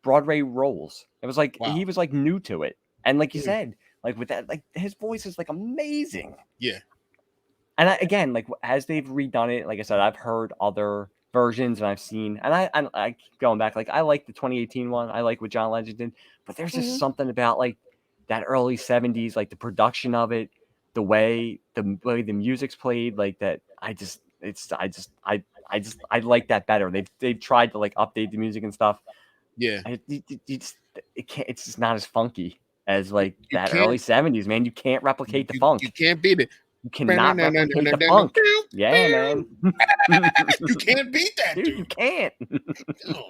Broadway roles. It was like he was like new to it, and like you said, like with that, like his voice is like amazing. Yeah. And again, like as they've redone it, like I said, I've heard other versions and I've seen, and I keep going back. Like I like the 2018 one. I like what John Legend did, but there's just something about like that early 70s, like the production of it, the way the music's played, like that. I like that better. They've tried to like update the music and stuff. Yeah. It can't. It's just not as funky as like You that can't. early 70s, man. You can't replicate the You funk. can't beat it. You cannot replicate the funk. Yeah, man. You can't beat that, dude. dude. You can't. Oh.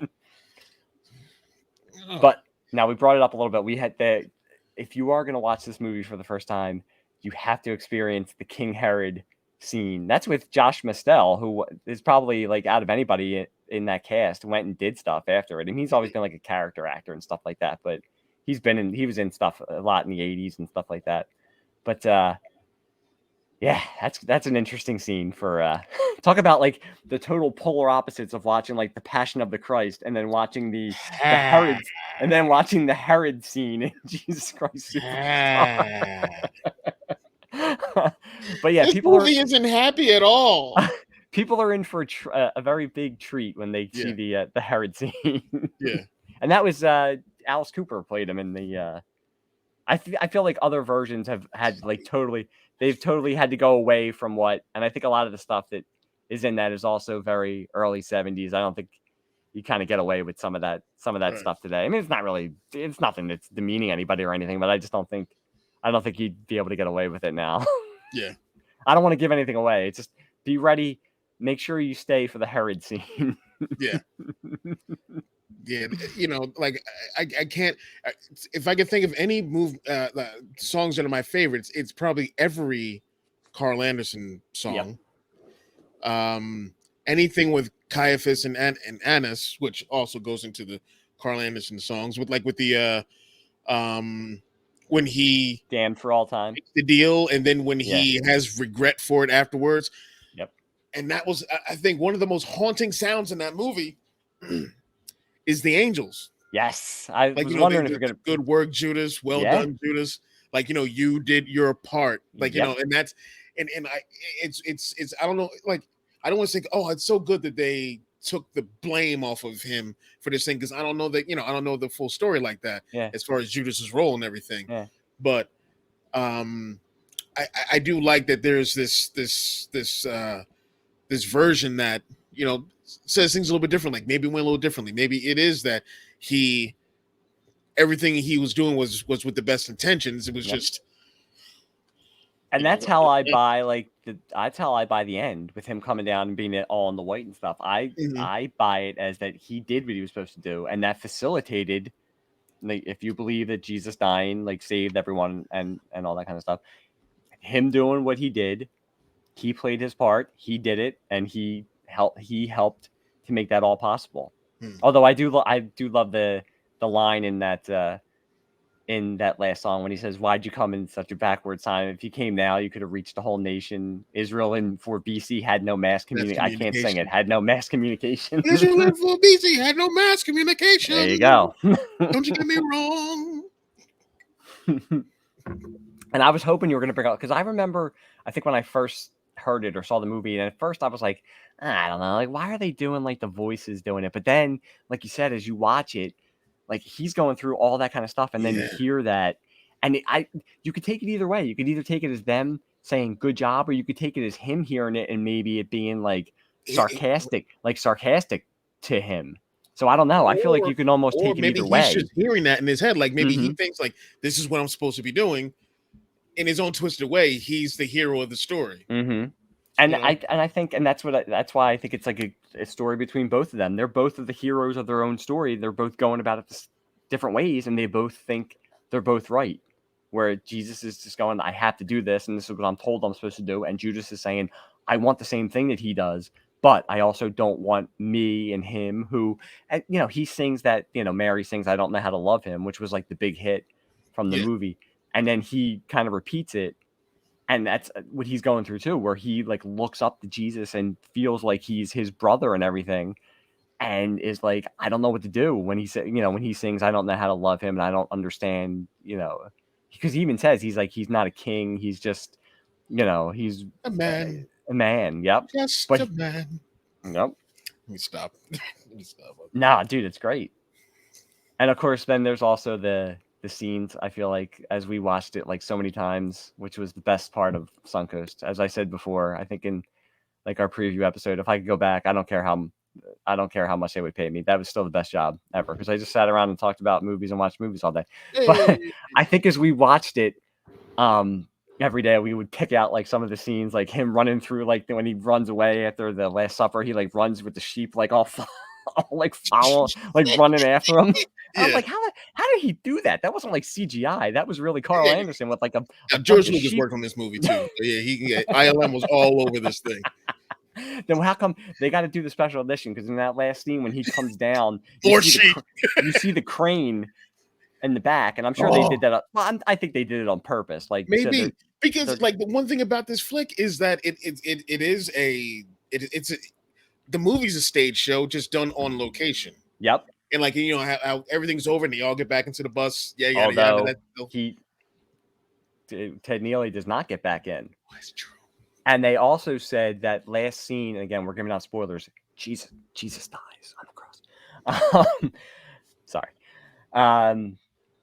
But now we brought it up a little bit. We had the. If you are going to watch this movie for the first time, you have to experience the King Herod scene. That's with Josh Mastel, who is probably like out of anybody in that cast went and did stuff after it. And he's always been like a character actor and stuff like that. But he was in stuff a lot in the 80s and stuff like that. But yeah, that's an interesting scene for talk about like the total polar opposites of watching like the Passion of the Christ and then watching the Herod and then watching the Herod scene in Jesus Christ Superstar. But yeah, this movie isn't happy at all. People are in for a very big treat when they see the Herod scene. Yeah, and that was Alice Cooper played him in the. I feel like other versions have had like they've totally had to go away from what, and I think a lot of the stuff that is in that is also very early 70s. I don't think you kind of get away with some of that stuff today. I mean, it's nothing that's demeaning anybody or anything, but I don't think you'd be able to get away with it now. Yeah. I don't want to give anything away. It's just be ready. Make sure you stay for the Herod scene. Yeah. Yeah, like I can't. If I could think of any songs that are my favorites, it's probably every Carl Anderson song. Yep. Anything with Caiaphas and Annas, which also goes into the Carl Anderson songs, with the when he damned for all time the deal, and then when he has regret for it afterwards. Yep. And that was, I think, one of the most haunting sounds in that movie. Is the angels. Yes. I was wondering if you're going to. Good work, Judas. Well done, Judas. Like, you did your part. Like, and that's, and it's, I don't know, like, I don't want to say, oh, it's so good that they took the blame off of him for this thing. Cause I don't know that, I don't know the full story like that as far as Judas's role and everything. Yeah. But, I do like that there's this version that, says things a little bit different. Like maybe went a little differently. Maybe it is that everything he was doing was with the best intentions. It was just, and that's how I buy that's how I buy the end with him coming down and being all in the white and stuff. I buy it as that he did what he was supposed to do, and that facilitated, like, if you believe that Jesus dying like saved everyone and all that kind of stuff, him doing what he did, he played his part, he did it, and he helped to make that all possible. Although I do love the line in that last song when he says, "Why'd you come in such a backward time? If you came now, you could have reached the whole nation. Israel in for BC had no mass communication." I can't sing it. Had no mass communication. Israel in for BC had no mass communication. There you go. Don't you get me wrong. And I was hoping you were going to bring up, because I remember, I think when I first heard it or saw the movie, and at first I was like, I don't know, like, why are they doing like the voices doing it? But then, like you said, as you watch it, like he's going through all that kind of stuff, and then you hear that, and you could take it either way. You could either take it as them saying good job, or you could take it as him hearing it and maybe it being like sarcastic to him. So I don't know. I feel like you can almost take it either way. Maybe he's just hearing that in his head. Like maybe he thinks like, this is what I'm supposed to be doing. In his own twisted way, he's the hero of the story. Mm-hmm. And I think, and that's why I think it's like a story between both of them. They're both the heroes of their own story. They're both going about it different ways, and they both think they're both right. Where Jesus is just going, I have to do this, and this is what I'm told I'm supposed to do. And Judas is saying, I want the same thing that he does, but I also don't want me and him who, and, he sings that, Mary sings, I don't know how to love him, which was like the big hit from the movie. And then he kind of repeats it. And that's what he's going through too, where he like looks up to Jesus and feels like he's his brother and everything. And is like, I don't know what to do when he said, when he sings, I don't know how to love him. And I don't understand, because he even says, he's like, he's not a king. He's just, he's a man. A man. Yep. Just a man. Yep. Let me stop. Nah, dude, it's great. And of course, then there's also the scenes, I feel like, as we watched it like so many times, which was the best part of Suncoast. As I said before, I think in like our preview episode, if I could go back, I don't care how I don't care how much they would pay me. That was still the best job ever because I just sat around and talked about movies and watched movies all day. But I think as we watched it, every day we would pick out like some of the scenes, like him running through, like when he runs away after the Last Supper, he like runs with the sheep, like all like follow, like running after him. I was like, how did he do that? That wasn't like CGI. That was really Carl Anderson with like a George Lucas worked on this movie too. Yeah, he can get ILM was all over this thing. Then how come they got to do the special edition? Because in that last scene when he comes down, you see the crane in the back, and I'm sure they did that. Well, I think they did it on purpose, like maybe so because like the one thing about this flick is that the movie's a stage show just done on location. Yep. And like how everything's over and they all get back into the bus. Yeah, Although Ted Neely does not get back in. That's true. And they also said that last scene, again, we're giving out spoilers. Jesus dies on the cross. Sorry.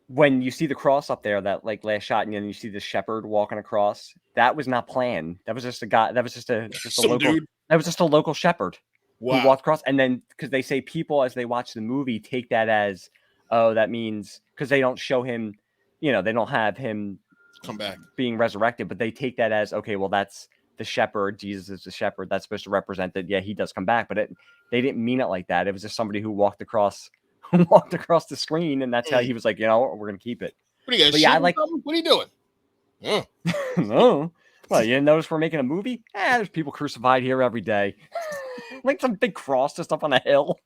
When you see the cross up there, that like last shot, and then you see the shepherd walking across, that was not planned. That was just a guy. That was just a local dude. That was just a local shepherd who walked across. And then because they say people as they watch the movie take that as, oh, that means because they don't show him, they don't have him come back being resurrected, but they take that as, okay, well, that's the shepherd. Jesus is the shepherd. That's supposed to represent that. Yeah, he does come back, but they didn't mean it like that. It was just somebody who walked across the screen, and that's how he was like, we're gonna keep it. What are you guys? Yeah, what are you doing? Oh. No. Well, you didn't notice we're making a movie? There's people crucified here every day. Like some big cross just up on a hill.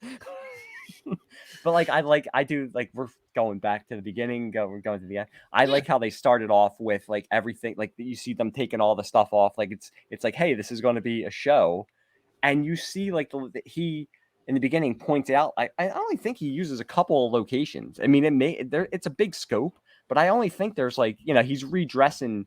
But we're going back to the beginning, we're going to the end. I like how they started off with like everything, like you see them taking all the stuff off, like it's like, hey, this is going to be a show, and you see like he in the beginning points out, I only think he uses a couple of locations. I mean, it's a big scope, but I only think there's like he's redressing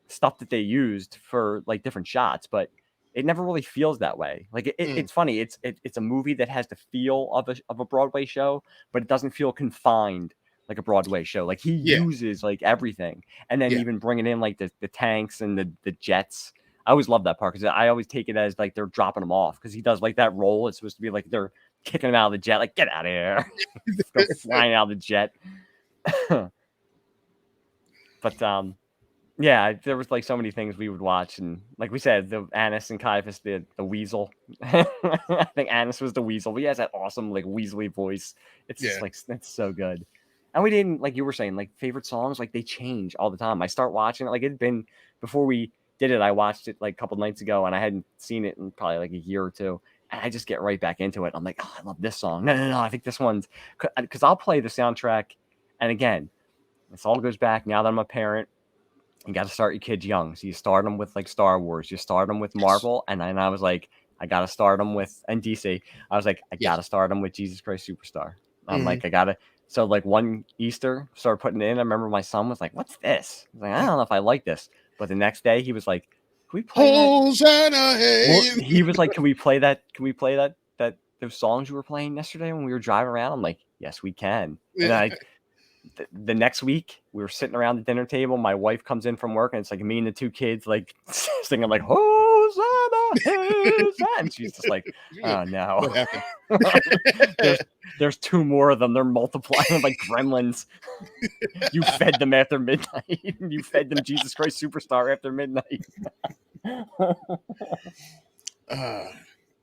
stuff that they used for like different shots, but it never really feels that way. Like it's funny. It's a movie that has the feel of a Broadway show, but it doesn't feel confined like a Broadway show. Like he uses like everything, and then even bringing in like the tanks and the jets. I always love that part because I always take it as like they're dropping them off because he does like that roll. It's supposed to be like they're kicking him out of the jet. Like get out of here, go flying out of the jet. But yeah, there was like so many things we would watch, and like we said, the Annis and Caiaphas, the weasel. I think Annis was the weasel, but he has that awesome like weaselly voice. It's just like it's so good. And we didn't, like you were saying, like favorite songs, like they change all the time. I start watching it, like it'd been before we did it. I watched it like a couple nights ago, and I hadn't seen it in probably like a year or two. And I just get right back into it. I'm like, oh, I love this song. No, I think this one's because I'll play the soundtrack, and again, this all goes back now that I'm a parent. You got to start your kids young. So you start them with like Star Wars, you start them with Marvel. And then I was like, I got to start them with, and DC, I was like, I got to start them with Jesus Christ Superstar. I'm like, so like one Easter started putting it in. I remember my son was like, what's this? I was like, I don't know if I like this. But the next day he was like, can we play that? He was like, can we play that? Those songs you were playing yesterday when we were driving around? I'm like, yes, we can. And the next week we were sitting around the dinner table. My wife comes in from work and it's like me and the two kids like singing like Hosanna, Hosanna. And she's just like, oh no. What happened? there's two more of them. They're multiplying like gremlins. You fed them after midnight. You fed them Jesus Christ Superstar after midnight.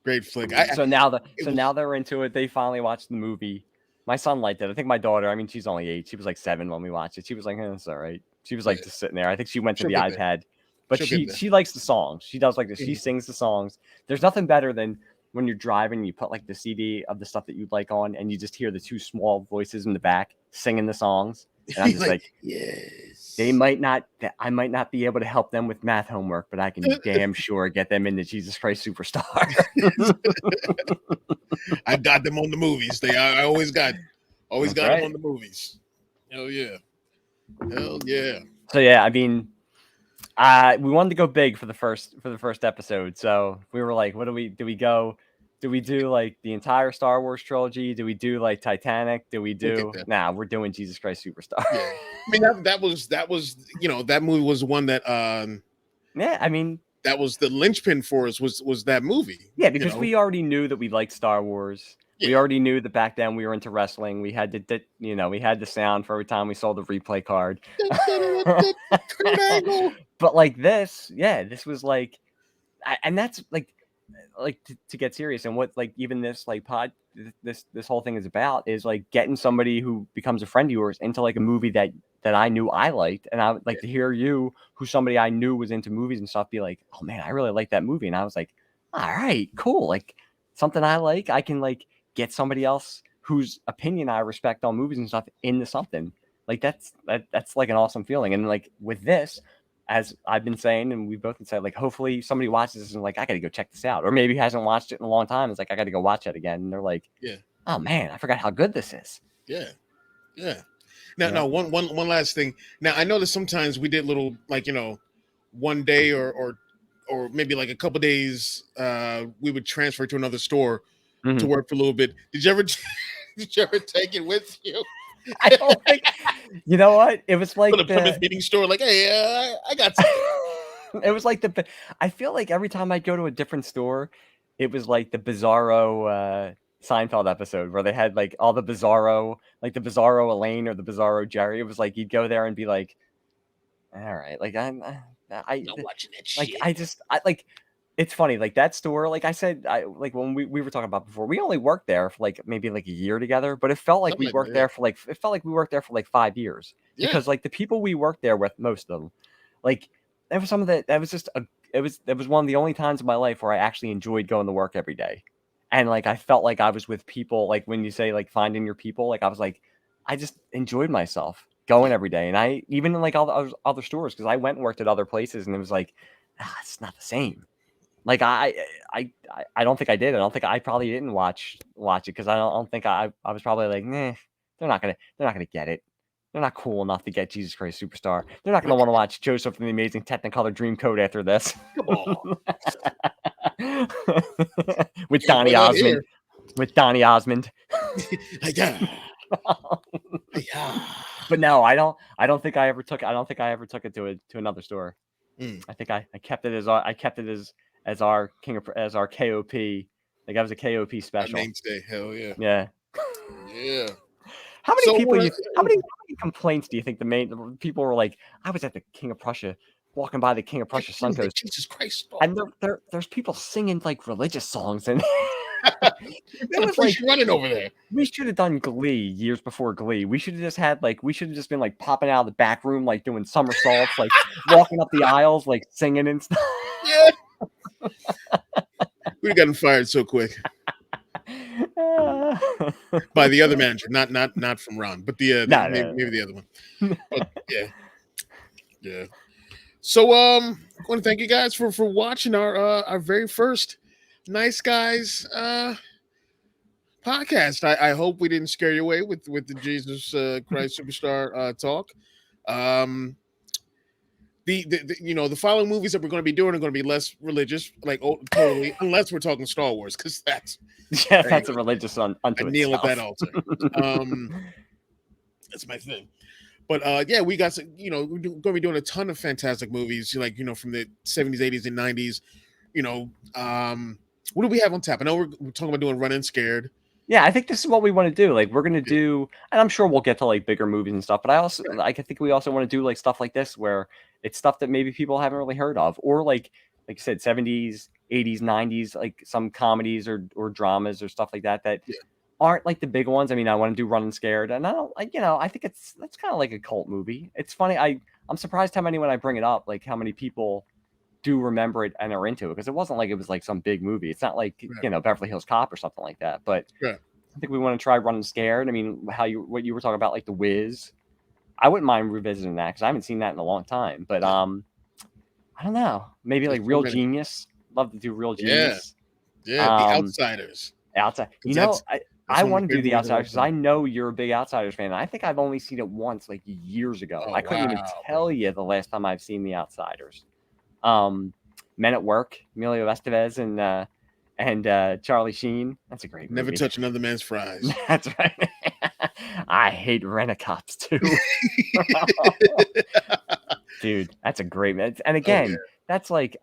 Great flick. So now they're into it. They finally watched the movie. My son liked it. I think my daughter, I mean, she's only 8. She was like 7 when we watched it. She was like, it's all right. She was like just sitting there. I think she went to the iPad. But she likes the songs. She does like this. She sings the songs. There's nothing better than when you're driving and you put like the CD of the stuff that you'd like on and you just hear the two small voices in the back singing the songs. And I'm just like, yes. I might not be able to help them with math homework, but I can damn sure get them into Jesus Christ Superstar. I got them on the movies. I always got them on the movies. Hell yeah. So yeah, I mean, we wanted to go big for the first episode. So we were like, what do we do? Do we do like the entire Star Wars trilogy? Do we do like Titanic? Do we do? Nah, we're doing Jesus Christ Superstar. Yeah. I mean that was that movie was one that yeah, I mean that was the linchpin for us was that movie. Yeah, because we already knew that we liked Star Wars. Yeah. We already knew that back then we were into wrestling. We had we had the sound for every time we saw the replay card. Kurt Angle. But like this, this was like, and that's like to get serious, and what like even this like this whole thing is about is like getting somebody who becomes a friend of yours into like a movie that I knew I liked, and I would like to hear you, who somebody I knew was into movies and stuff, be like, oh man, I really like that movie, and I was like, all right, cool, like something I like, I can like get somebody else whose opinion I respect on movies and stuff into something. Like that's like an awesome feeling. And like with this, as I've been saying, and we've both been saying, like, hopefully somebody watches this and like, I got to go check this out, or maybe hasn't watched it in a long time. It's like, I got to go watch it again. And they're like, oh man, I forgot how good this is. Yeah. Now, one last thing. Now, I know that sometimes we did little, like, one day or maybe like a couple days, we would transfer to another store to work for a little bit. Did you ever take it with you? I don't think. You know what? It was like the Plymouth Meeting store. Like, hey, I got something. It was like I feel like every time I go to a different store, it was like the Bizarro Seinfeld episode where they had like all the Bizarro, like the Bizarro Elaine or the Bizarro Jerry. It was like you'd go there and be like, all right, like I'm not watching that shit. Like it's funny, like that store, like I said, like when we were talking about before, we only worked there for like maybe like a year together, but it felt like we worked there for like 5 years. Because like the people we worked there with, most of them, like there was it was one of the only times in my life where I actually enjoyed going to work every day. And like I felt like I was with people, like when you say like finding your people, like I was like, I just enjoyed myself going every day. And I even in like all the other stores, because I went and worked at other places and it was like, it's not the same. Like I don't think I did. I don't think I probably didn't watch it because I don't think I was probably like, they're not gonna get it. They're not cool enough to get Jesus Christ Superstar. They're not gonna want to watch Joseph and the Amazing Technicolor Dreamcoat after this. Come on. With Donny Osmond. With Donny Osmond. But no, I don't think I ever took it to another store. I think I kept it as our KOP. Like I was a KOP special. Mainstay, hell yeah. Yeah. Yeah. How many complaints do you think the people were like, I was at the King of Prussia, walking by the King of Prussia Suncoast. Jesus Christ. And there's people singing like religious songs and it was like running over there. We should have done Glee years before Glee. We should have just been like popping out of the back room, like doing somersaults, like walking up the aisles, like singing and stuff. Yeah. We'd have gotten fired so quick. By the other manager, not from Ron, but maybe the other one. But, yeah. So I want to thank you guys for watching our very first Nice Guys podcast. I hope we didn't scare you away with the Jesus Christ Superstar talk. The following movies that we're going to be doing are going to be less religious, like totally, unless we're talking Star Wars, because that's a religious unto itself. I kneel at that altar. That's my thing. But we got some, we're going to be doing a ton of fantastic movies, like from the 70s, 80s, and 90s. What do we have on tap? I know we're talking about doing Running Scared. Yeah, I think this is what we want to do. Like, we're going to do, and I'm sure we'll get to like bigger movies and stuff, but I think we also want to do like stuff like this where it's stuff that maybe people haven't really heard of, or like you said, 70s, 80s, 90s, like some comedies or dramas or stuff like that aren't like the big ones. I mean, I want to do Running Scared, and I think that's kind of like a cult movie. It's funny. I'm surprised how many, when I bring it up, like how many people do remember it and are into it, because it wasn't like it was like some big movie. It's not like Beverly Hills Cop or something like that. But I think we want to try Running Scared. I mean, what you were talking about, like The Wiz. I wouldn't mind revisiting that because I haven't seen that in a long time. But I don't know. Maybe like Real Genius. Love to do Real Genius. Yeah, The Outsiders. Outside. I want to do The Outsiders because I know you're a big Outsiders fan. And I think I've only seen it once, like years ago. I couldn't even tell you the last time I've seen The Outsiders. Men at Work, Emilio Estevez and Charlie Sheen. That's a great movie. Never touch another man's fries. That's right. I hate Rent-A-Cops too. Dude, that's a great movie. And again, that's like,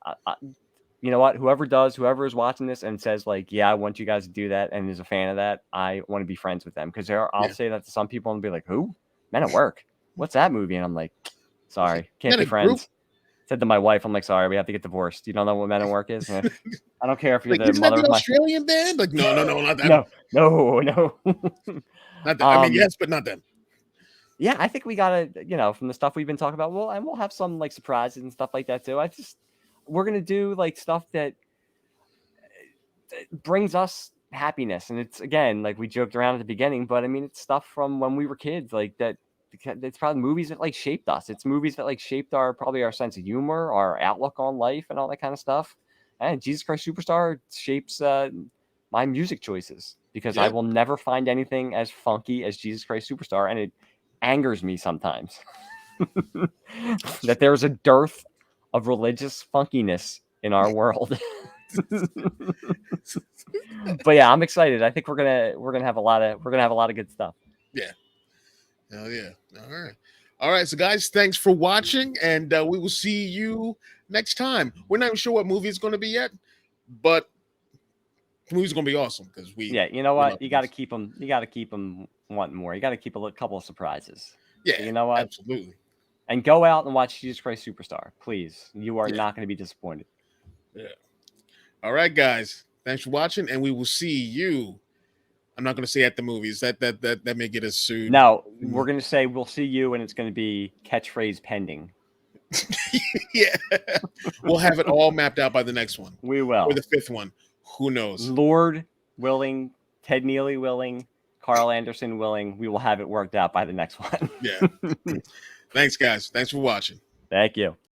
you know what? Whoever is watching this and says like, yeah, I want you guys to do that and is a fan of that, I want to be friends with them, because I'll say that to some people and be like, who? Men at Work? What's that movie? And I'm like, sorry, can't be friends. Said to my wife, I'm like, sorry, we have to get divorced. You don't know what Men at Work is? I don't care if you're like, the isn't mother that the of Australian band? Like, no, not that. No. Not that. I mean, yes, but not them. Yeah, I think we gotta, from the stuff we've been talking about, we'll have some like surprises and stuff like that too. We're gonna do like stuff that brings us happiness, and it's, again, like we joked around at the beginning, but I mean, it's stuff from when we were kids, like that. It's probably movies that like shaped us. It's movies that like shaped our sense of humor, our outlook on life, and all that kind of stuff. And Jesus Christ Superstar shapes my music choices, because I will never find anything as funky as Jesus Christ Superstar, and it angers me sometimes that there's a dearth of religious funkiness in our world. But yeah, I'm excited. I think we're gonna have a lot of good stuff. Yeah. Oh yeah. All right. So guys, thanks for watching, and we will see you next time. We're not even sure what movie it's going to be yet, but the movie's going to be awesome, because we. Yeah, you know what? You got to keep them. You got to keep them wanting more. You got to keep a couple of surprises. Yeah. So you know what? Absolutely. And go out and watch Jesus Christ Superstar, please. You are not going to be disappointed. Yeah. All right, guys. Thanks for watching, and we will see you. I'm not going to say at the movies. That may get us sued. No, we're going to say we'll see you, and it's going to be catchphrase pending. Yeah. We'll have it all mapped out by the next one. We will. Or the 5th one. Who knows? Lord willing, Ted Neely willing, Carl Anderson willing, we will have it worked out by the next one. Yeah. Thanks, guys. Thanks for watching. Thank you.